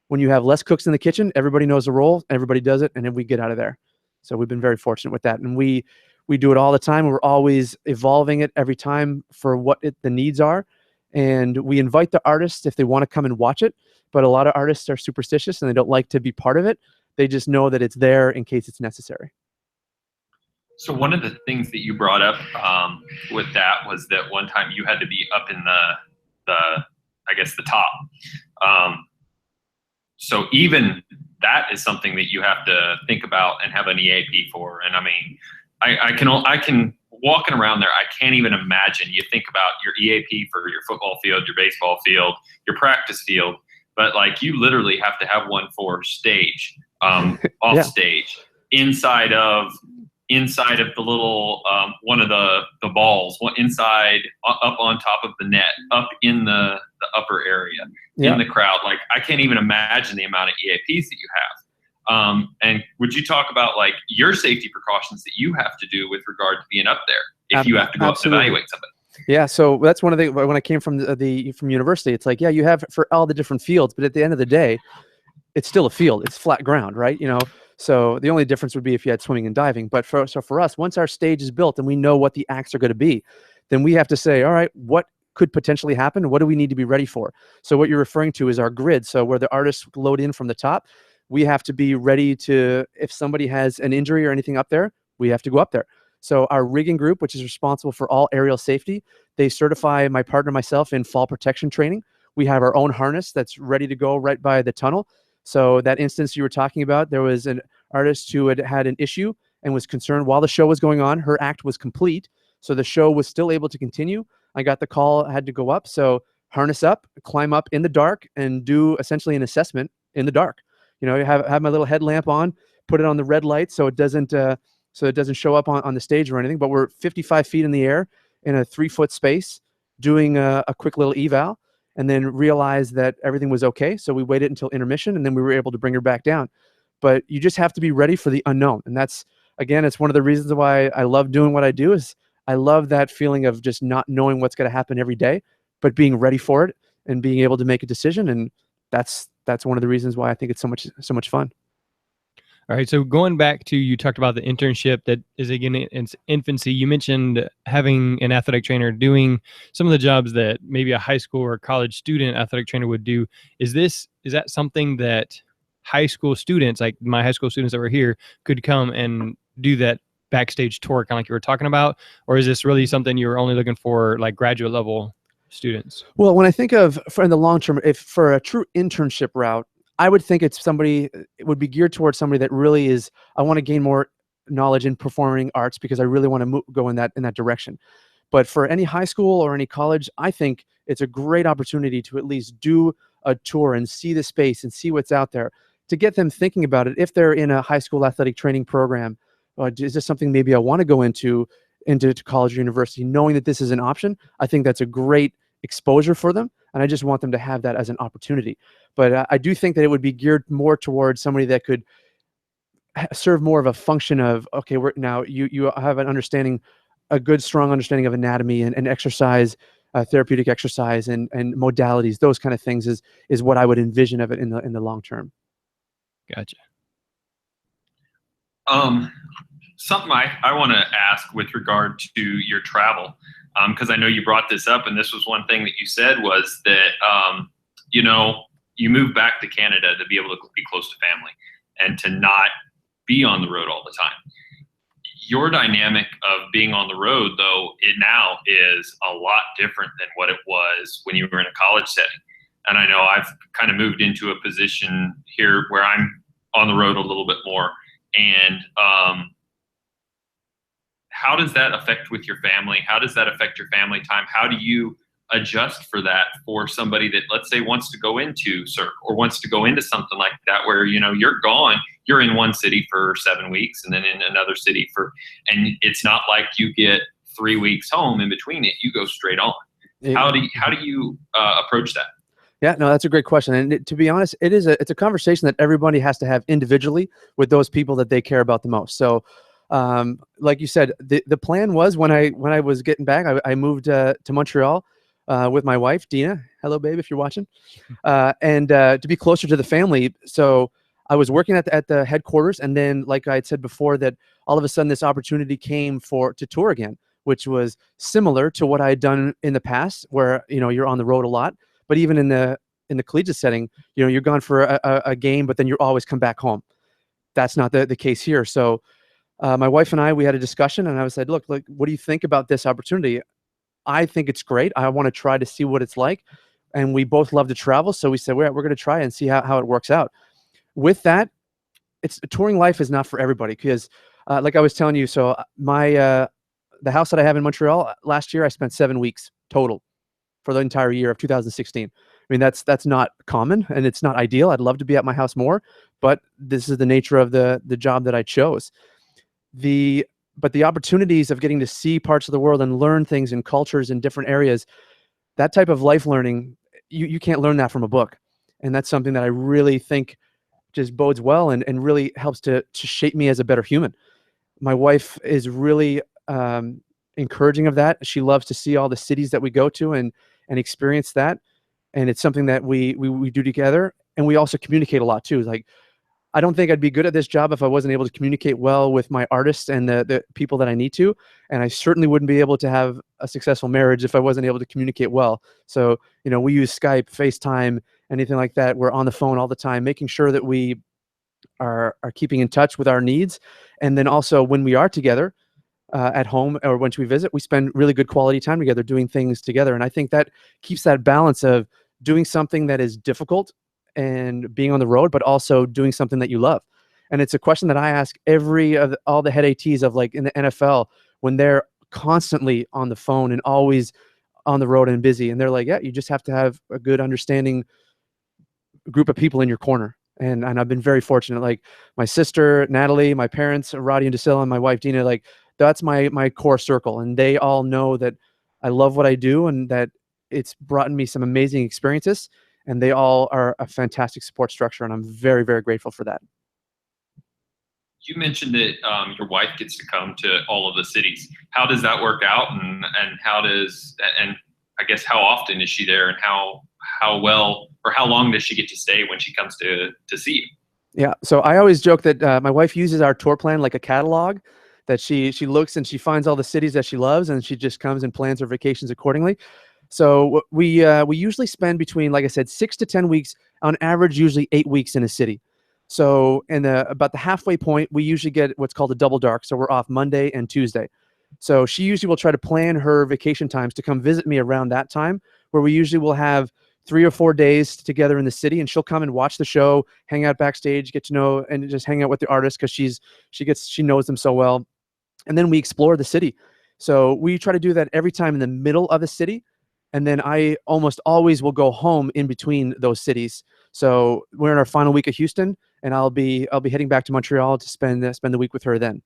When you have less cooks in the kitchen, everybody knows the role, everybody does it, and then we get out of there. So we've been very fortunate with that, and we do it all the time. We're always evolving it every time for what the needs are, and we invite the artists if they want to come and watch it. But a lot of artists are superstitious and they don't like to be part of it. They just know that it's there in case it's necessary. So one of the things that you brought up with that was that one time you had to be up in the I guess the top. So even that is something that you have to think about and have an EAP for. And I mean, I can walking around there, I can't even imagine. You think about your EAP for your football field, your baseball field, your practice field, but like you literally have to have one for stage, off Yeah. stage, inside of the little one of the balls, inside up on top of the net, up in the upper area, in the crowd. Like I can't even imagine the amount of EAPs that you have. And would you talk about like your safety precautions that you have to do with regard to being up there if you have to go up and evaluate somebody? Yeah, so that's one of the, when I came from from university, it's like, yeah, you have for all the different fields, but at the end of the day, it's still a field. It's flat ground, right? You know, so the only difference would be if you had swimming and diving. But for us, once our stage is built and we know what the acts are going to be, then we have to say, all right, what could potentially happen? What do we need to be ready for? So what you're referring to is our grid. So where the artists load in from the top, we have to be ready to, if somebody has an injury or anything up there, we have to go up there. So our rigging group, which is responsible for all aerial safety, they certify my partner, myself in fall protection training. We have our own harness that's ready to go right by the tunnel. So that instance you were talking about, there was an artist who had an issue and was concerned while the show was going on. Her act was complete, so the show was still able to continue. I got the call, I had to go up. So harness up, climb up in the dark, and do essentially an assessment in the dark. You know, have my little headlamp on, put it on the red light so it doesn't show up on the stage or anything. But we're 55 feet in the air in a 3-foot space doing a quick little eval, and then realized that everything was okay. So we waited until intermission, and then we were able to bring her back down. But you just have to be ready for the unknown. And that's, again, it's one of the reasons why I love doing what I do. Is I love that feeling of just not knowing what's going to happen every day, but being ready for it and being able to make a decision. And that's one of the reasons why I think it's so much fun. All right. So going back to, you talked about the internship that is again in its infancy. You mentioned having an athletic trainer doing some of the jobs that maybe a high school or college student athletic trainer would do. Is that something that high school students, like my high school students that were here, could come and do that backstage tour, kind of like you were talking about? Or is this really something you're only looking for like graduate level students? Well, when I think of in the long term, if for a true internship route, I would think it would be geared towards somebody that really is, I want to gain more knowledge in performing arts because I really want to go in that direction. But for any high school or any college, I think it's a great opportunity to at least do a tour and see the space and see what's out there, to get them thinking about it. If they're in a high school athletic training program, is this something maybe I want to go into college or university, knowing that this is an option? I think that's a great exposure for them, and I just want them to have that as an opportunity. But I do think that it would be geared more towards somebody that could serve more of a function of, okay, now you have an understanding, a good strong understanding of anatomy and exercise, therapeutic exercise and modalities. Those kind of things is what I would envision of it in the long term. Gotcha. something I want to ask with regard to your travel, because I know you brought this up, and this was one thing that you said was that, you know, you moved back to Canada to be able to be close to family and to not be on the road all the time. Your dynamic of being on the road, though, it now is a lot different than what it was when you were in a college setting. And I know I've kind of moved into a position here where I'm on the road a little bit more. And how does that affect with your family? How does that affect your family time? How do you adjust for that for somebody that, let's say, wants to go into Cirque or wants to go into something like that, where, you know, you're gone, you're in one city for 7 weeks and then in another city and it's not like you get 3 weeks home in between it, you go straight on. Yeah. How do you approach that? Yeah, no, that's a great question. And to be honest, it's a conversation that everybody has to have individually with those people that they care about the most. So, like you said, the plan was when I was getting back, I moved to Montreal with my wife, Dina. Hello, babe, if you're watching. And to be closer to the family. So I was working at the headquarters, and then, like I had said before, that all of a sudden this opportunity came to tour again, which was similar to what I had done in the past, where, you know, you're on the road a lot. But even in the collegiate setting, you know, you're gone for a game, but then you're always come back home. That's not the case here. So my wife and we had a discussion, and I said, look, what do you think about this opportunity? I think it's great. I want to try to see what it's like. And we both love to travel. So we said, we're going to try and see how it works out. With that, touring life is not for everybody, because like I was telling you, so the house that I have in Montreal, last year I spent 7 weeks total for the entire year of 2016. I mean, that's not common, and it's not ideal. I'd love to be at my house more, but this is the nature of the job that I chose. But the opportunities of getting to see parts of the world and learn things and cultures in different areas, that type of life learning, you can't learn that from a book. And that's something that I really think just bodes well and really helps to shape me as a better human. My wife is really encouraging of that. She loves to see all the cities that we go to and experience that. And it's something that we do together. And we also communicate a lot too. Like, I don't think I'd be good at this job if I wasn't able to communicate well with my artists and the people that I need to. And I certainly wouldn't be able to have a successful marriage if I wasn't able to communicate well. So, you know, we use Skype, FaceTime, anything like that. We're on the phone all the time, making sure that we are keeping in touch with our needs. And then also when we are together at home or when we visit, we spend really good quality time together doing things together. And I think that keeps that balance of doing something that is difficult and being on the road, but also doing something that you love. And it's a question that I ask all the head ATs of, like, in the NFL, when they're constantly on the phone and always on the road and busy. And they're like, yeah, you just have to have a good understanding group of people in your corner. And I've been very fortunate. Like my sister, Natalie, my parents, Roddy and Drusilla, and my wife, Dina, like that's my core circle. And they all know that I love what I do and that it's brought me some amazing experiences. And they all are a fantastic support structure. And I'm very, very grateful for that. You mentioned that your wife gets to come to all of the cities. How does that work out? And I guess how often is she there, and how well or how long does she get to stay when she comes to see you? Yeah. So I always joke that my wife uses our tour plan like a catalog, that she looks and she finds all the cities that she loves, and she just comes and plans her vacations accordingly. So we usually spend between, like I said, 6 to 10 weeks, on average, usually 8 weeks in a city. So in about the halfway point, we usually get what's called a double dark. So we're off Monday and Tuesday. So she usually will try to plan her vacation times to come visit me around that time, where we usually will have 3 or 4 days together in the city, and she'll come and watch the show, hang out backstage, get to know, and just hang out with the artists, because she knows them so well. And then we explore the city. So we try to do that every time in the middle of a city. And then I almost always will go home in between those cities. So we're in our final week of Houston, and I'll be heading back to Montreal to spend the week with her then.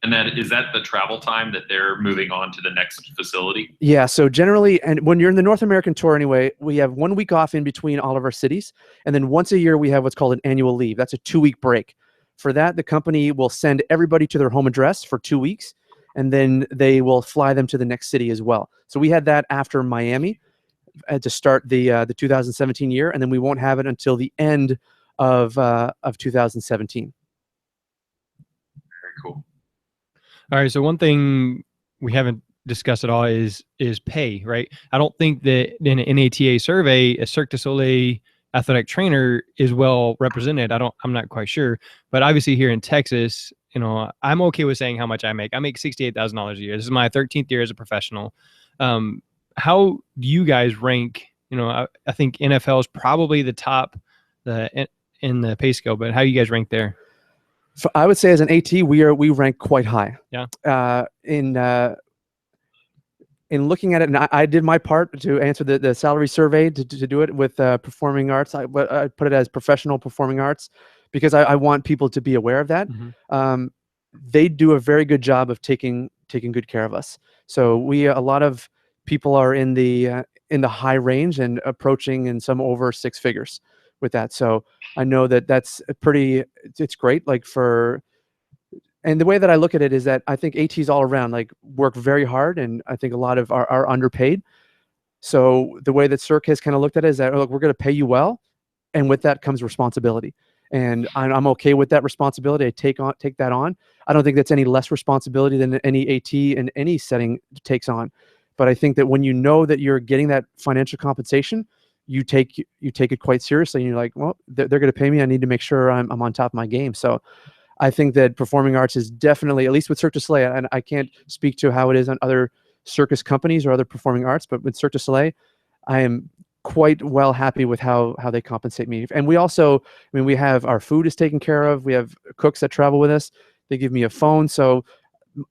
And then is that the travel time that they're moving on to the next facility? Yeah. So generally, and when you're in the North American tour anyway, we have 1 week off in between all of our cities. And then once a year, we have what's called an annual leave. That's a 2-week break. For that, the company will send everybody to their home address for 2 weeks, and then they will fly them to the next city as well. So we had that after Miami to start the 2017 year, and then we won't have it until the end of 2017. cool. All right. So one thing we haven't discussed at all is pay, right? I don't think that in an NATA survey, a Cirque du Soleil athletic trainer is well represented. I'm not quite sure, but obviously here in Texas, you know, I'm okay with saying how much I make. I make $68,000 a year. This is my 13th year as a professional. How do you guys rank? You know, I think NFL is probably the top in the pay scale, but how do you guys rank there? I would say as an AT, we rank quite high. Yeah. In looking at it, and I did my part to answer the salary survey to do it with performing arts. I put it as professional performing arts because I want people to be aware of that. Mm-hmm. They do a very good job of taking good care of us. So a lot of people are in the high range and approaching in some over six figures with that. So I know that's it's great. And the way that I look at it is that I think ATs all around work very hard, and I think a lot of are underpaid. So the way that Cirque has kind of looked at it is that, look, we're going to pay you well, and with that comes responsibility. And I'm okay with that responsibility. I take that on. I don't think that's any less responsibility than any AT in any setting takes on. But I think that when you know that you're getting that financial compensation, you take it quite seriously, and you're like, well, they're going to pay me. I need to make sure I'm on top of my game. So I think that performing arts is definitely, at least with Cirque du Soleil, and I can't speak to how it is on other circus companies or other performing arts, but with Cirque du Soleil, I am quite well happy with how they compensate me. And we also, we have our food is taken care of. We have cooks that travel with us. They give me a phone. So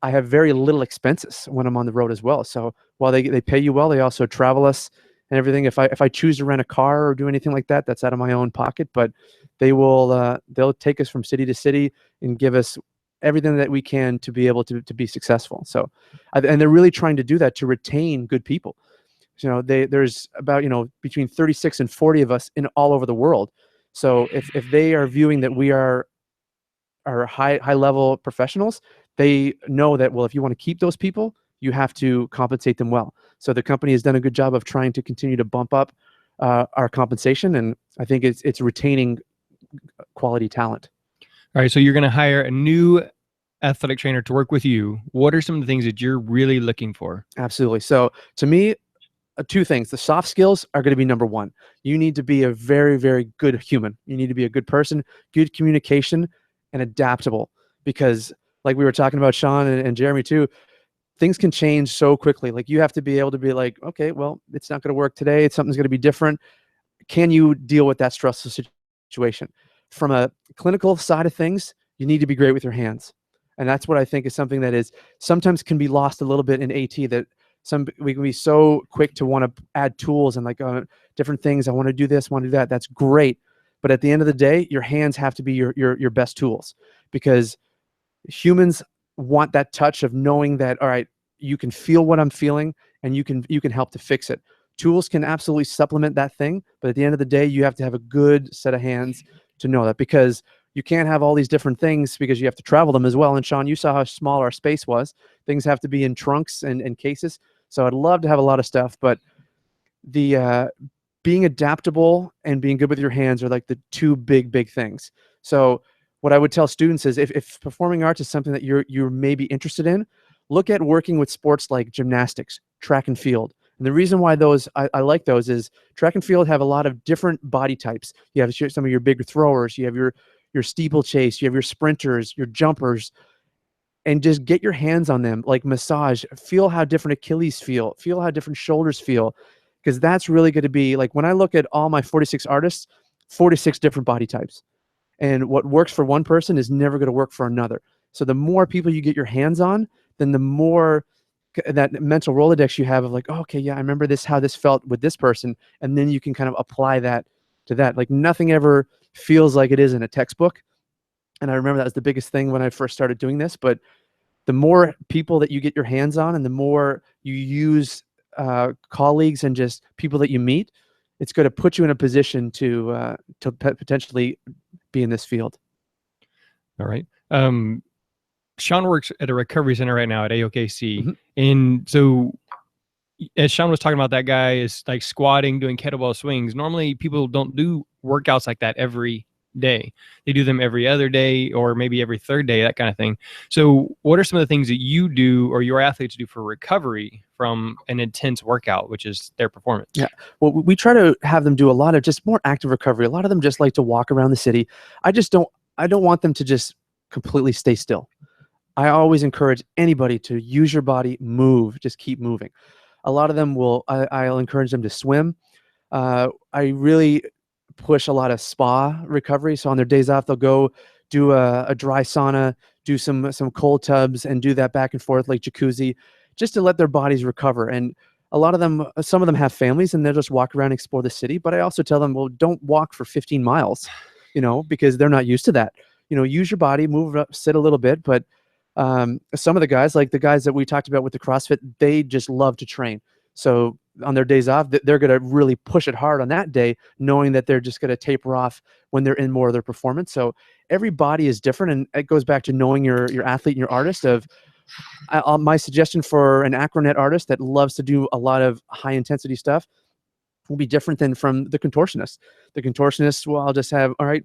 I have very little expenses when I'm on the road as well. So while they pay you well, they also travel us and everything. If I choose to rent a car or do anything like that, that's out of my own pocket, but they'll take us from city to city and give us everything that we can to be able to be successful. So, and they're really trying to do that to retain good people. You know, there's about, between 36 and 40 of us in all over the world. So if they are viewing that we are high level professionals, they know that, well, if you want to keep those people, you have to compensate them well. So the company has done a good job of trying to continue to bump up our compensation, and I think it's retaining quality talent. All right, so you're going to hire a new athletic trainer to work with you. What are some of the things that you're really looking for? Absolutely. So to me, two things. The soft skills are going to be number one. You need to be a very, very good human. You need to be a good person, good communication, and adaptable. Because like we were talking about, Shawn and Jeremy too, things can change so quickly. Like you have to be able to be like, okay, well, it's not going to work today. Something's going to be different. Can you deal with that stressful situation? From a clinical side of things, you need to be great with your hands. And that's what I think is something that is sometimes can be lost a little bit in AT, that we can be so quick to want to add tools and different things. I want to do this, want to do that. That's great. But at the end of the day, your hands have to be your best tools, because humans want that touch of knowing that, all right, you can feel what I'm feeling and you can help to fix it. Tools can absolutely supplement that thing, but at the end of the day, you have to have a good set of hands to know that, because you can't have all these different things because you have to travel them as well. And Shawn, you saw how small our space was. Things have to be in trunks and cases. So I'd love to have a lot of stuff, but the being adaptable and being good with your hands are like the two big things. So what I would tell students is if performing arts is something that you're maybe interested in, look at working with sports like gymnastics, track and field. And the reason why I like those is track and field have a lot of different body types. You have some of your bigger throwers, you have your steeplechase, you have your sprinters, your jumpers, and just get your hands on them, like massage, feel how different Achilles feel how different shoulders feel, because that's really going to be like, when I look at all my 46 artists, 46 different body types. And what works for one person is never going to work for another. So the more people you get your hands on, then the more that mental Rolodex you have of like, oh, okay, yeah, I remember how this felt with this person. And then you can kind of apply that to that. Like nothing ever feels like it is in a textbook. And I remember that was the biggest thing when I first started doing this. But the more people that you get your hands on and the more you use colleagues and just people that you meet, it's going to put you in a position to potentially be in this field. All right. Shawn works at a recovery center right now at AOKC. Mm-hmm. And so as Shawn was talking about, that guy is like squatting, doing kettlebell swings. Normally people don't do workouts like that every day. They do them every other day or maybe every third day, that kind of thing. So what are some of the things that you do or your athletes do for recovery from an intense workout, which is their performance? Yeah. Well, we try to have them do a lot of just more active recovery. A lot of them just like to walk around the city. I don't want them to just completely stay still. I always encourage anybody to use your body, move, just keep moving. A lot of them I'll encourage them to swim. I really push a lot of spa recovery. So on their days off, they'll go do a dry sauna, do some cold tubs, and do that back and forth like jacuzzi, just to let their bodies recover. And a lot of them, some of them have families, and they'll just walk around and explore the city. But I also tell them, well, don't walk for 15 miles, because they're not used to that. Use your body, move up, sit a little bit. But some of the guys, like the guys that we talked about with the CrossFit, they just love to train. So on their days off, they're going to really push it hard on that day, knowing that they're just going to taper off when they're in more of their performance. So every body is different. And it goes back to knowing your athlete and your artist. My suggestion for an acronet artist that loves to do a lot of high intensity stuff will be different than from the contortionist. The contortionist, well, I'll just have, all right,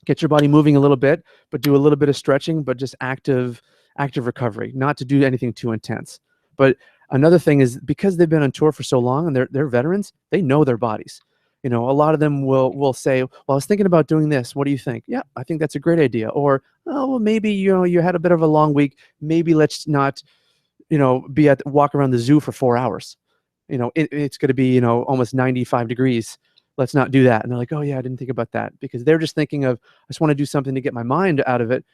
get your body moving a little bit, but do a little bit of stretching, but just active recovery, not to do anything too intense. But another thing is, because they've been on tour for so long and they're veterans, they know their bodies. A lot of them will say, well, I was thinking about doing this. What do you think? Yeah, I think that's a great idea. Or, oh, well, maybe, you had a bit of a long week. Maybe let's not, walk around the zoo for 4 hours. It's going to be, almost 95 degrees. Let's not do that. And they're like, oh yeah, I didn't think about that, because they're just thinking of, I just want to do something to get my mind out of it,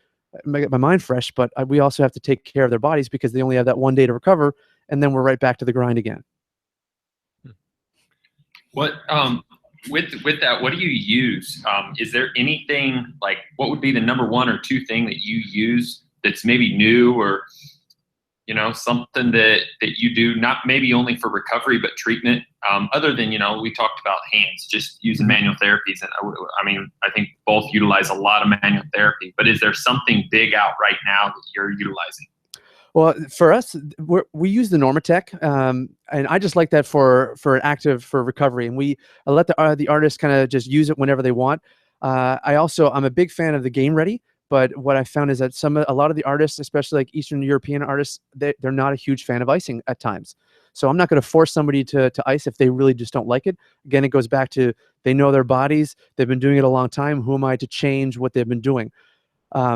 get my mind fresh. But we also have to take care of their bodies, because they only have that one day to recover, and then we're right back to the grind again. What with that, what do you use? Is there anything, like, what would be the number one or two thing that you use that's maybe new, or something that you do, not maybe only for recovery but treatment, other than, we talked about hands, just using manual therapies, and I think both utilize a lot of manual therapy, but is there something big out right now that you're utilizing? Well, for us, we use the Normatec, and I just like that for recovery, and I let the artists kind of just use it whenever they want. I'm a big fan of the Game Ready, but what I found is that a lot of the artists, especially like Eastern European artists, they're not a huge fan of icing at times. So I'm not going to force somebody to ice if they really just don't like it. Again, it goes back to, they know their bodies, they've been doing it a long time. Who am I to change what they've been doing?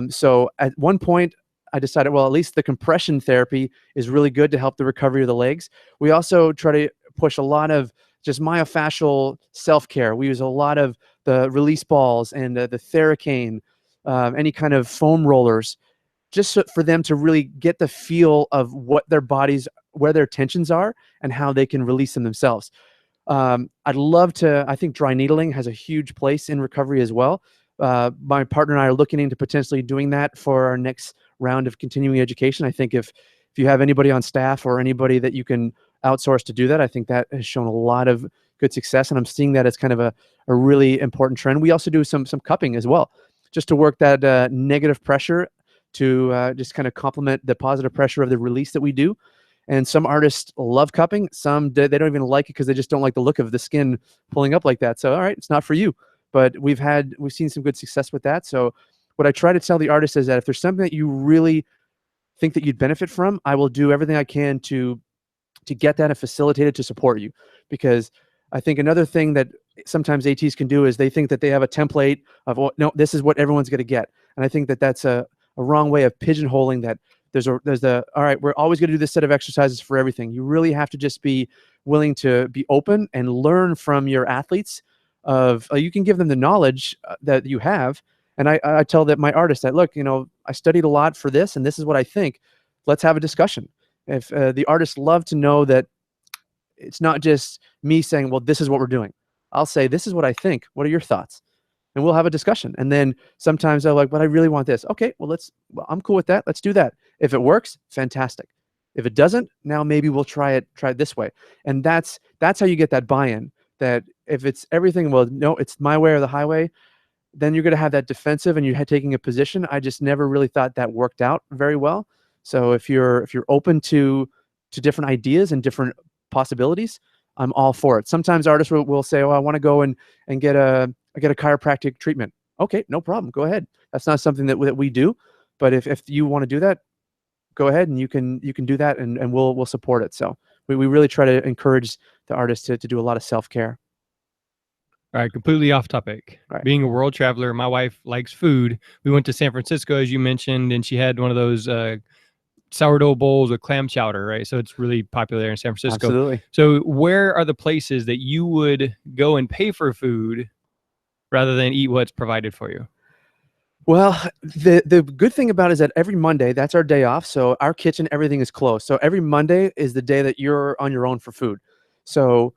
So at one point, I decided, well, at least the compression therapy is really good to help the recovery of the legs. We also try to push a lot of just myofascial self-care. We use a lot of the release balls and the Theracane, any kind of foam rollers, just for them to really get the feel of what their bodies, where their tensions are, and how they can release them themselves. I think dry needling has a huge place in recovery as well. My partner and I are looking into potentially doing that for our next round of continuing education. I think if you have anybody on staff or anybody that you can outsource to do that, I think that has shown a lot of good success, and I'm seeing that as kind of a really important trend. We also do some cupping as well, just to work that negative pressure to just kind of complement the positive pressure of the release that we do. And some artists love cupping. Some, they don't even like it because they just don't like the look of the skin pulling up like that. So, all right, it's not for you. But we've seen some good success with that. So what I try to tell the artists is that if there's something that you really think that you'd benefit from, I will do everything I can to get that and facilitate it to support you. Because I think another thing that sometimes ATs can do is they think that they have a template of, oh, no, this is what everyone's going to get. And I think that that's a wrong way of pigeonholing that. All right, we're always going to do this set of exercises for everything. You really have to just be willing to be open and learn from your athletes. You can give them the knowledge that you have. And I tell my artists that, look, I studied a lot for this, and this is what I think. Let's have a discussion. If the artists love to know that it's not just me saying, well, this is what we're doing. I'll say, this is what I think. What are your thoughts? And we'll have a discussion. And then sometimes they're like, but I really want this. Okay, well, I'm cool with that. Let's do that. If it works, fantastic. If it doesn't, now maybe we'll try it this way. And that's how you get that buy-in, that if it's everything, well, no, it's my way or the highway, then you're going to have that defensive and you're taking a position. I just never really thought that worked out very well. So if you're open to different ideas and different possibilities, I'm all for it. Sometimes artists will say, oh, I want to go and get a chiropractic treatment. Okay, no problem. Go ahead. That's not something that we do, but if you want to do that, go ahead and you can do that, and we'll support it. So we really try to encourage the artists to do a lot of self-care. All right, completely off topic. Right. Being a world traveler, my wife likes food. We went to San Francisco, as you mentioned, and she had one of those sourdough bowls with clam chowder, right? So it's really popular there in San Francisco. Absolutely. So where are the places that you would go and pay for food rather than eat what's provided for you? Well, the good thing about it is that every Monday, that's our day off. So our kitchen, everything is closed. So every Monday is the day that you're on your own for food. So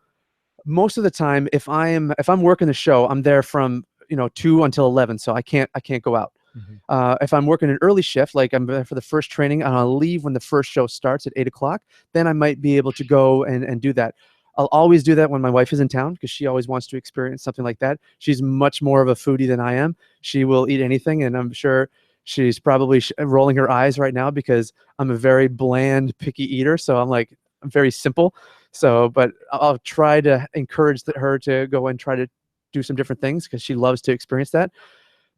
most of the time, if I'm working the show, I'm there from 2 until 11. So I can't go out. If I'm working an early shift, like I'm there for the first training and I'll leave when the first show starts at 8 o'clock, then I might be able to go and do that. I'll always do that when my wife is in town because she always wants to experience something like that. She's much more of a foodie than I am. She will eat anything, and I'm sure she's probably rolling her eyes right now because I'm a very bland, picky eater. So I'm very simple. So, but I'll try to encourage her to go and try to do some different things because she loves to experience that.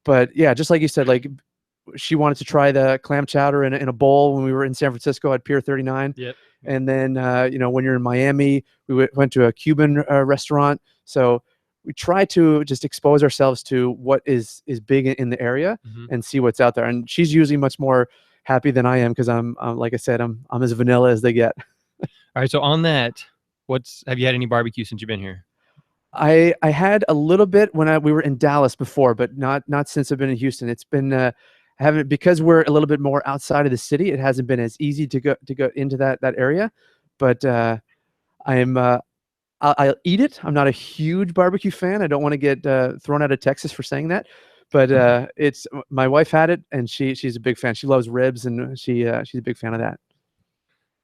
But yeah, just like you said, like she wanted to try the clam chowder in a bowl when we were in San Francisco at Pier 39. Yep. And then, when you're in Miami, we went to a Cuban restaurant. So we try to just expose ourselves to what is big in the area and see what's out there. And she's usually much more happy than I am because I'm like I said, I'm as vanilla as they get. All right. So on that, have you had any barbecue since you've been here? I had a little bit when we were in Dallas before, but not since I've been in Houston. It's been because we're a little bit more outside of the city. It hasn't been as easy to go into that area, but I'll eat it. I'm not a huge barbecue fan. I don't want to get thrown out of Texas for saying that, but it's my wife had it and she's a big fan. She loves ribs and she's a big fan of that.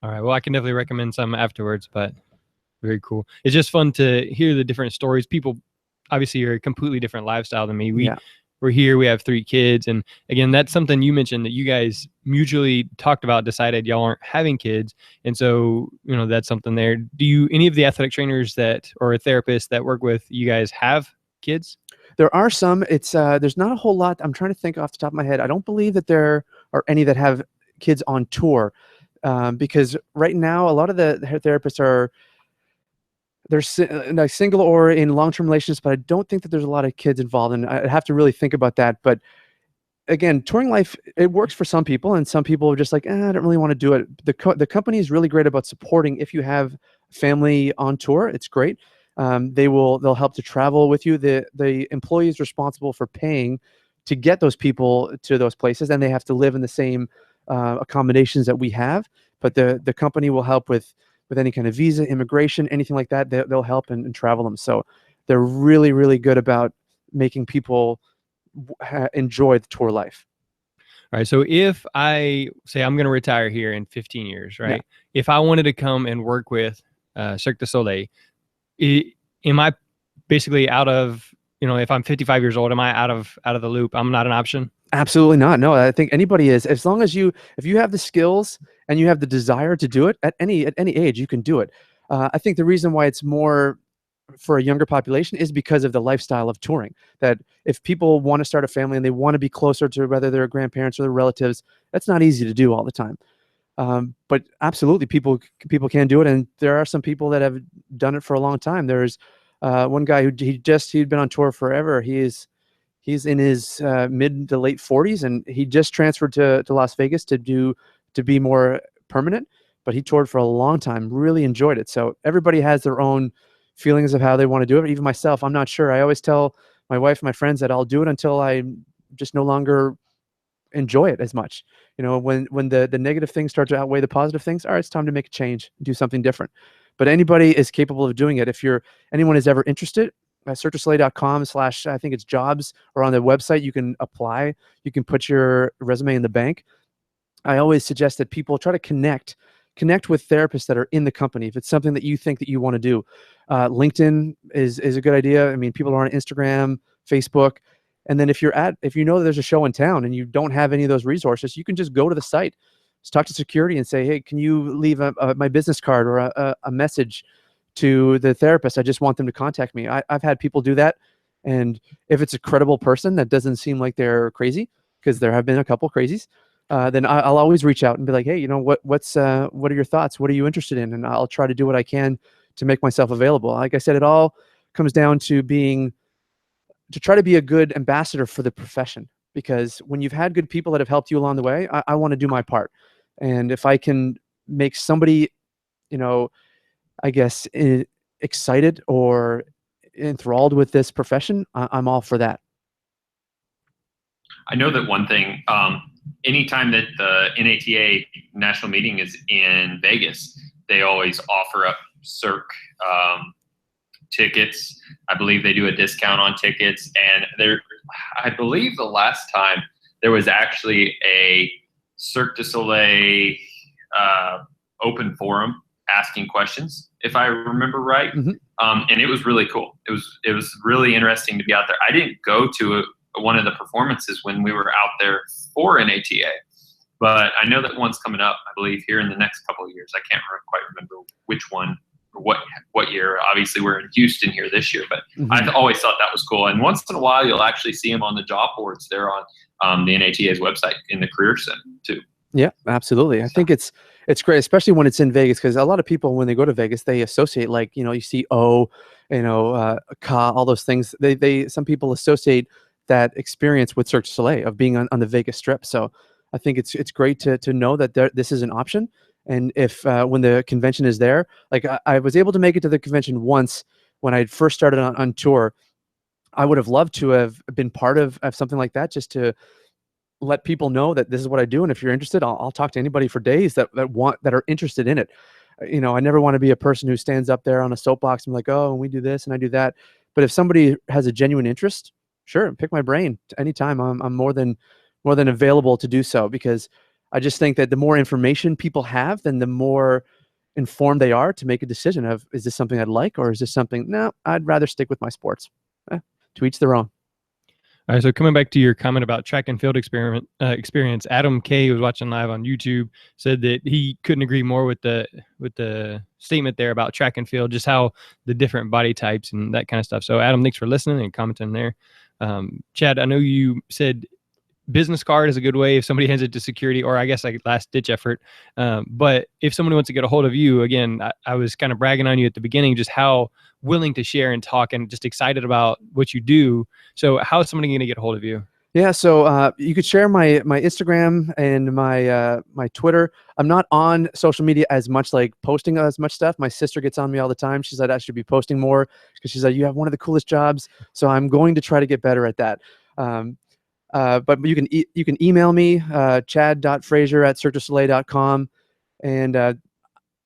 All right. Well, I can definitely recommend some afterwards, but very cool. It's just fun to hear the different stories. People obviously are a completely different lifestyle than me. We're here, we have 3 kids. And again, that's something you mentioned that you guys mutually talked about, decided y'all aren't having kids. And so, that's something there. Do any of the athletic trainers or therapists that work with you guys have kids? There are some. It's there's not a whole lot. I'm trying to think off the top of my head. I don't believe that there are any that have kids on tour because right now a lot of the therapists they're single or in long-term relationships, but I don't think that there's a lot of kids involved, and I have to really think about that. But again, touring life, it works for some people, and some people are just like, I don't really want to do it. The company is really great about supporting if you have family on tour. It's great. They'll help to travel with you. The employee is responsible for paying to get those people to those places, and they have to live in the same accommodations that we have. But the company will help with any kind of visa, immigration, anything like that. They'll help and travel them. So they're really, really good about making people enjoy the tour life. All right. So if I say I'm going to retire here in 15 years, right? Yeah. If I wanted to come and work with Cirque du Soleil, am I basically out of, if I'm 55 years old, am I out of the loop? I'm not an option? Absolutely not. No, I think anybody is, as long as if you have the skills and you have the desire to do it at any age, you can do it. I think the reason why it's more for a younger population is because of the lifestyle of touring. That if people want to start a family and they want to be closer to whether their grandparents or their relatives, that's not easy to do all the time. But absolutely, people can do it, and there are some people that have done it for a long time. There's one guy he'd been on tour forever. He's in his mid to late 40s, and he just transferred to Las Vegas to be more permanent. But he toured for a long time, really enjoyed it. So everybody has their own feelings of how they want to do it. Even myself, I'm not sure. I always tell my wife, my friends that I'll do it until I just no longer enjoy it as much. When the negative things start to outweigh the positive things, all right, it's time to make a change, do something different. But anybody is capable of doing it. If anyone is ever interested, cirquedusoleil.com/ I think it's jobs, or on the website you can apply. You can put your resume in the bank. I always suggest that people try to connect with therapists that are in the company. If it's something that you think that you want to do, LinkedIn is a good idea. I mean, people are on Instagram, Facebook, and then if you know that there's a show in town and you don't have any of those resources, you can just go to the site, just talk to security and say, hey, can you leave my business card or a message to the therapist? I just want them to contact me. I've had people do that, And if it's a credible person that doesn't seem like they're crazy, because there have been a couple crazies, then I'll always reach out and be like, hey, what are your thoughts? What are you interested in? And I'll try to do what I can to make myself available. Like I said, it all comes down to try to be a good ambassador for the profession, because when you've had good people that have helped you along the way, I want to do my part. And if I can make somebody, I guess, excited or enthralled with this profession, I'm all for that. I know that one thing, anytime that the NATA national meeting is in Vegas, they always offer up Cirque tickets. I believe they do a discount on tickets. And I believe the last time there was actually a Cirque du Soleil open forum asking questions, if I remember right. And it was really cool. It was really interesting to be out there. I didn't go to one of the performances when we were out there for NATA, but I know that one's coming up, I believe, here in the next couple of years. I can't quite remember which one or what year. Obviously, we're in Houston here this year, but I've always thought that was cool. And once in a while, you'll actually see them on the job boards there on the NATA's website in the Career Center too. Yeah, absolutely. I think it's great, especially when it's in Vegas, because a lot of people, when they go to Vegas, they associate, like, you see Ka, all those things. Some people associate that experience with Cirque du Soleil, of being on the Vegas Strip. So I think it's great to know that this is an option. And if when the convention is there, like I was able to make it to the convention once when I first started on tour. I would have loved to have been part of something like that, just to let people know that this is what I do. And if you're interested, I'll talk to anybody for days that are interested in it. I never want to be a person who stands up there on a soapbox and like, oh, we do this and I do that. But if somebody has a genuine interest, sure, pick my brain anytime. I'm more than available to do so, because I just think that the more information people have, then the more informed they are to make a decision of, is this something I'd like, or is this something, no, I'd rather stick with my sports. To each their own. All right, so coming back to your comment about track and field experience, Adam K, who was watching live on YouTube, said that he couldn't agree more with the statement there about track and field, just how the different body types and that kind of stuff. So Adam, thanks for listening and commenting there. Chad, I know you said business card is a good way if somebody hands it to security, or I guess like last ditch effort. But if somebody wants to get a hold of you, again, I was kind of bragging on you at the beginning, just how willing to share and talk and just excited about what you do. So how is somebody going to get a hold of you? Yeah, so you could share my Instagram and my Twitter. I'm not on social media as much, like posting as much stuff. My sister gets on me all the time. She said I should be posting more, because she's like, you have one of the coolest jobs. So I'm going to try to get better at that. But you can email me, chad.fraser@cirquedusoleil.com. And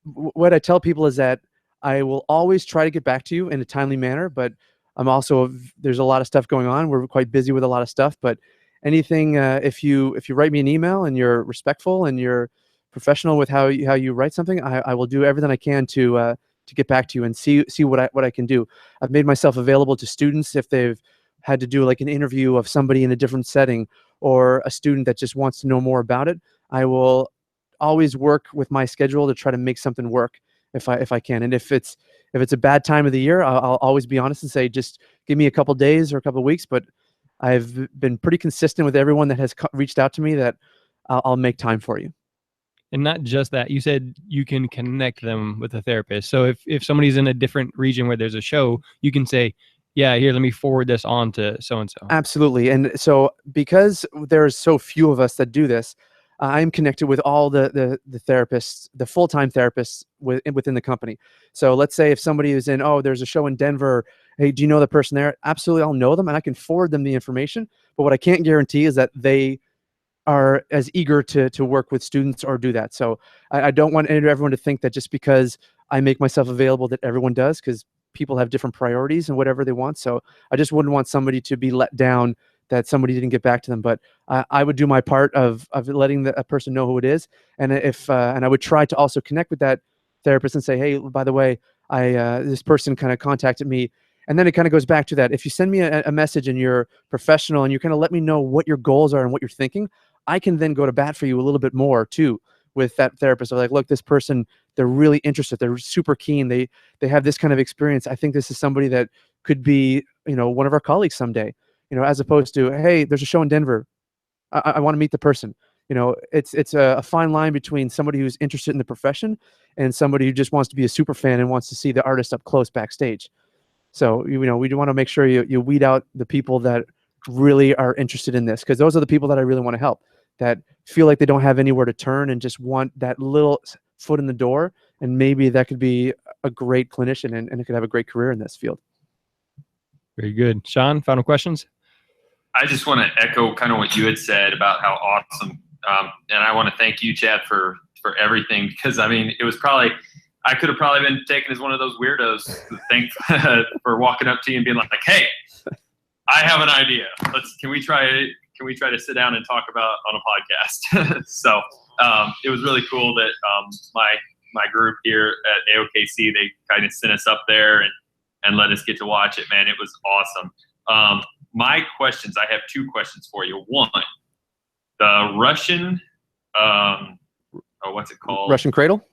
what I tell people is that I will always try to get back to you in a timely manner, but there's a lot of stuff going on. We're quite busy with a lot of stuff, but anything, if you write me an email and you're respectful and you're professional with how you write something, I will do everything I can to get back to you and see what I can do. I've made myself available to students if they've had to do like an interview of somebody in a different setting, or a student that just wants to know more about it. I will always work with my schedule to try to make something work if I can. And if it's a bad time of the year, I'll always be honest and say, just give me a couple days or a couple weeks. But I've been pretty consistent with everyone that has reached out to me that I'll make time for you. And not just that, you said you can connect them with a therapist. So if somebody's in a different region where there's a show, you can say, yeah, here, let me forward this on to so-and-so. Absolutely. And so because there's so few of us that do this, I'm connected with all the therapists, the full-time therapists within the company. So let's say if somebody is in, there's a show in Denver. Hey, do you know the person there? Absolutely, I'll know them and I can forward them the information. But what I can't guarantee is that they are as eager to work with students or do that. So I don't want everyone to think that just because I make myself available that everyone does, because people have different priorities and whatever they want. So I just wouldn't want somebody to be let down that somebody didn't get back to them. But I would do my part of letting a person know who it is. And and I would try to also connect with that therapist and say, hey, by the way, this person kind of contacted me. And then it kind of goes back to that. If you send me a message and you're professional and you kind of let me know what your goals are and what you're thinking, I can then go to bat for you a little bit more too with that therapist. I'm like, look, this person, they're really interested. They're super keen. They have this kind of experience. I think this is somebody that could be, one of our colleagues someday, as opposed to, hey, there's a show in Denver. I want to meet the person. It's a fine line between somebody who's interested in the profession and somebody who just wants to be a super fan and wants to see the artist up close backstage. So, we do want to make sure you weed out the people that really are interested in this, because those are the people that I really want to help, that feel like they don't have anywhere to turn and just want that little foot in the door. And maybe that could be a great clinician and it could have a great career in this field. Very good. Shawn, final questions? I just want to echo kind of what you had said about how awesome. And I want to thank you, Chad, for everything, because it was probably, I could have probably been taken as one of those weirdos. Thanks for walking up to you and being like, hey, I have an idea. Can we try to sit down and talk about on a podcast? So it was really cool that my group here at AOKC, they kind of sent us up there and let us get to watch it. Man, it was awesome. My questions, I have 2 questions for you. One, the Russian, what's it called? Russian Cradle?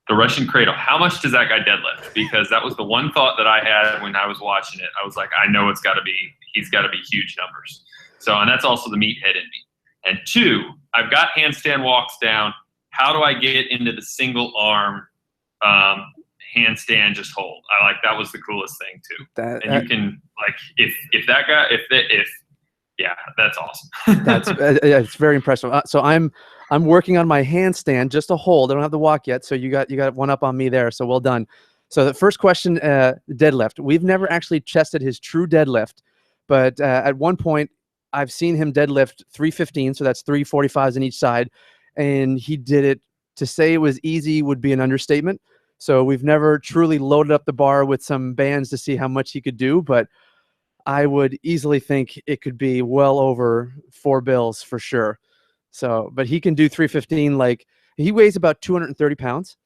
The Russian Cradle. How much does that guy deadlift? Because that was the one thought that I had when I was watching it. I was like, I know he's got to be huge numbers. So, and that's also the meathead in me. And 2, I've got handstand walks down. How do I get into the single arm handstand just hold? That was the coolest thing too. You can if that guy, yeah, that's awesome. It's very impressive. So I'm working on my handstand, just a hold. I don't have the walk yet. So you got one up on me there. So well done. So the first question, deadlift. We've never actually tested his true deadlift, but at one point I've seen him deadlift 315. So that's 3 45s on each side. And he did it. To say it was easy would be an understatement. So we've never truly loaded up the bar with some bands to see how much he could do, but I would easily think it could be well over 4 bills for sure. So, but he can do 315. He weighs about 230 pounds,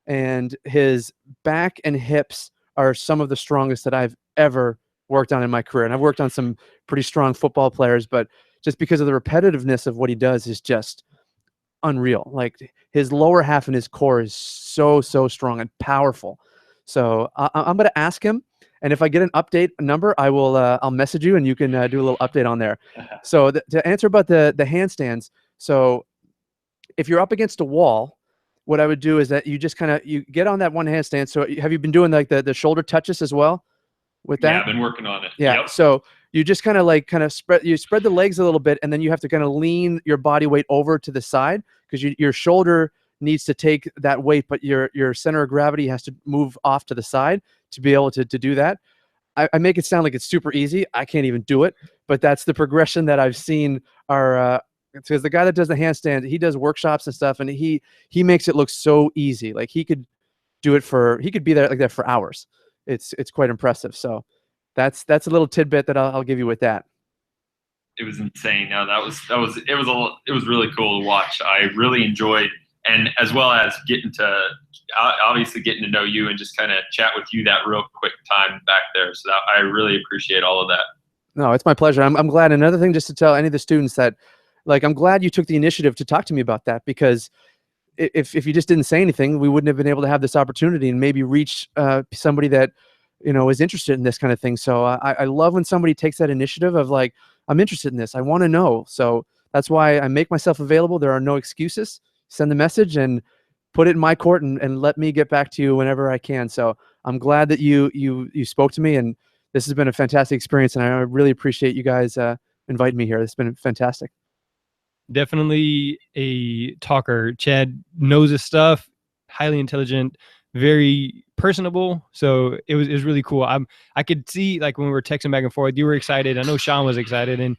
and his back and hips are some of the strongest that I've ever worked on in my career. And I've worked on some pretty strong football players, but just because of the repetitiveness of what he does is just unreal. His lower half and his core is so strong and powerful. So I'm going to ask him, and if I get an update number, I will I'll message you and you can do a little update on there. So to answer about the handstands, so if you're up against a wall, what I would do is that you just you get on that one handstand. So have you been doing the shoulder touches as well with that? Yeah, I've been working on it. Yeah. Yep. So you just spread the legs a little bit, and then you have to lean your body weight over to the side, because your shoulder needs to take that weight, but your center of gravity has to move off to the side to be able to do that. I make it sound like it's super easy. I can't even do it, but that's the progression that I've seen because the guy that does the handstand, he does workshops and stuff, and he makes it look so easy. He could do it he could be there like that for hours. It's quite impressive. So that's a little tidbit that I'll give you with that. It was insane. No, it was really cool to watch. I really enjoyed, and as well as getting to know you and just kind of chat with you that real quick time back there. So I really appreciate all of that. No, it's my pleasure. I'm glad. Another thing, just to tell any of the students that, I'm glad you took the initiative to talk to me about that, because if you just didn't say anything, we wouldn't have been able to have this opportunity and maybe reach somebody that, is interested in this kind of thing. So I love when somebody takes that initiative of I'm interested in this. I want to know. So that's why I make myself available. There are no excuses. Send the message and put it in my court and let me get back to you whenever I can. So I'm glad that you spoke to me, and this has been a fantastic experience. And I really appreciate you guys inviting me here. It's been fantastic. Definitely a talker. Chad knows his stuff, highly intelligent, very personable. So it was really cool. I could see when we were texting back and forth, you were excited. I know Shawn was excited, and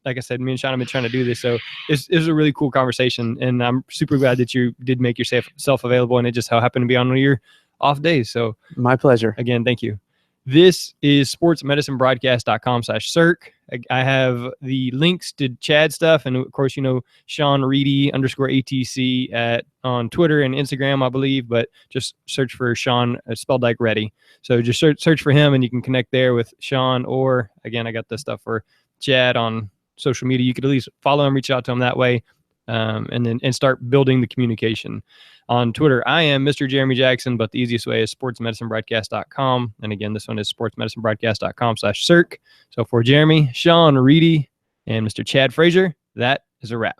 like I said, me and Shawn have been trying to do this. So it was a really cool conversation, and I'm super glad that you did make yourself available, and it just happened to be on one of your off days. So my pleasure. Again, thank you. This is sportsmedicinebroadcast.com/Cirque. I have the links to Chad stuff, and of course, Shawn Reedy _ATC on Twitter and Instagram, I believe. But just search for Shawn, spelled like ready. So just search for him, and you can connect there with Shawn. Or again, I got the stuff for Chad on social media. You could at least follow him, reach out to him that way. and start building the communication. On Twitter, I am Mr. Jeremy Jackson, but the easiest way is sportsmedicinebroadcast.com. And again, this one is sportsmedicinebroadcast.com/Cirque. So for Jeremy, Shawn, Reedy, and Mr. Chad Fraser, that is a wrap.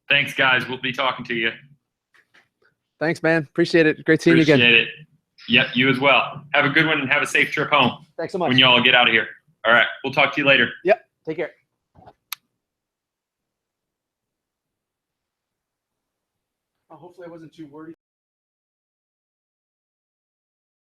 Thanks, guys. We'll be talking to you. Thanks, man. Appreciate it. Great seeing you again. Appreciate it. Yep, you as well. Have a good one and have a safe trip home Thanks so much. when y'all get out of here. All right. We'll talk to you later. Yep. Take care. Hopefully I wasn't too wordy.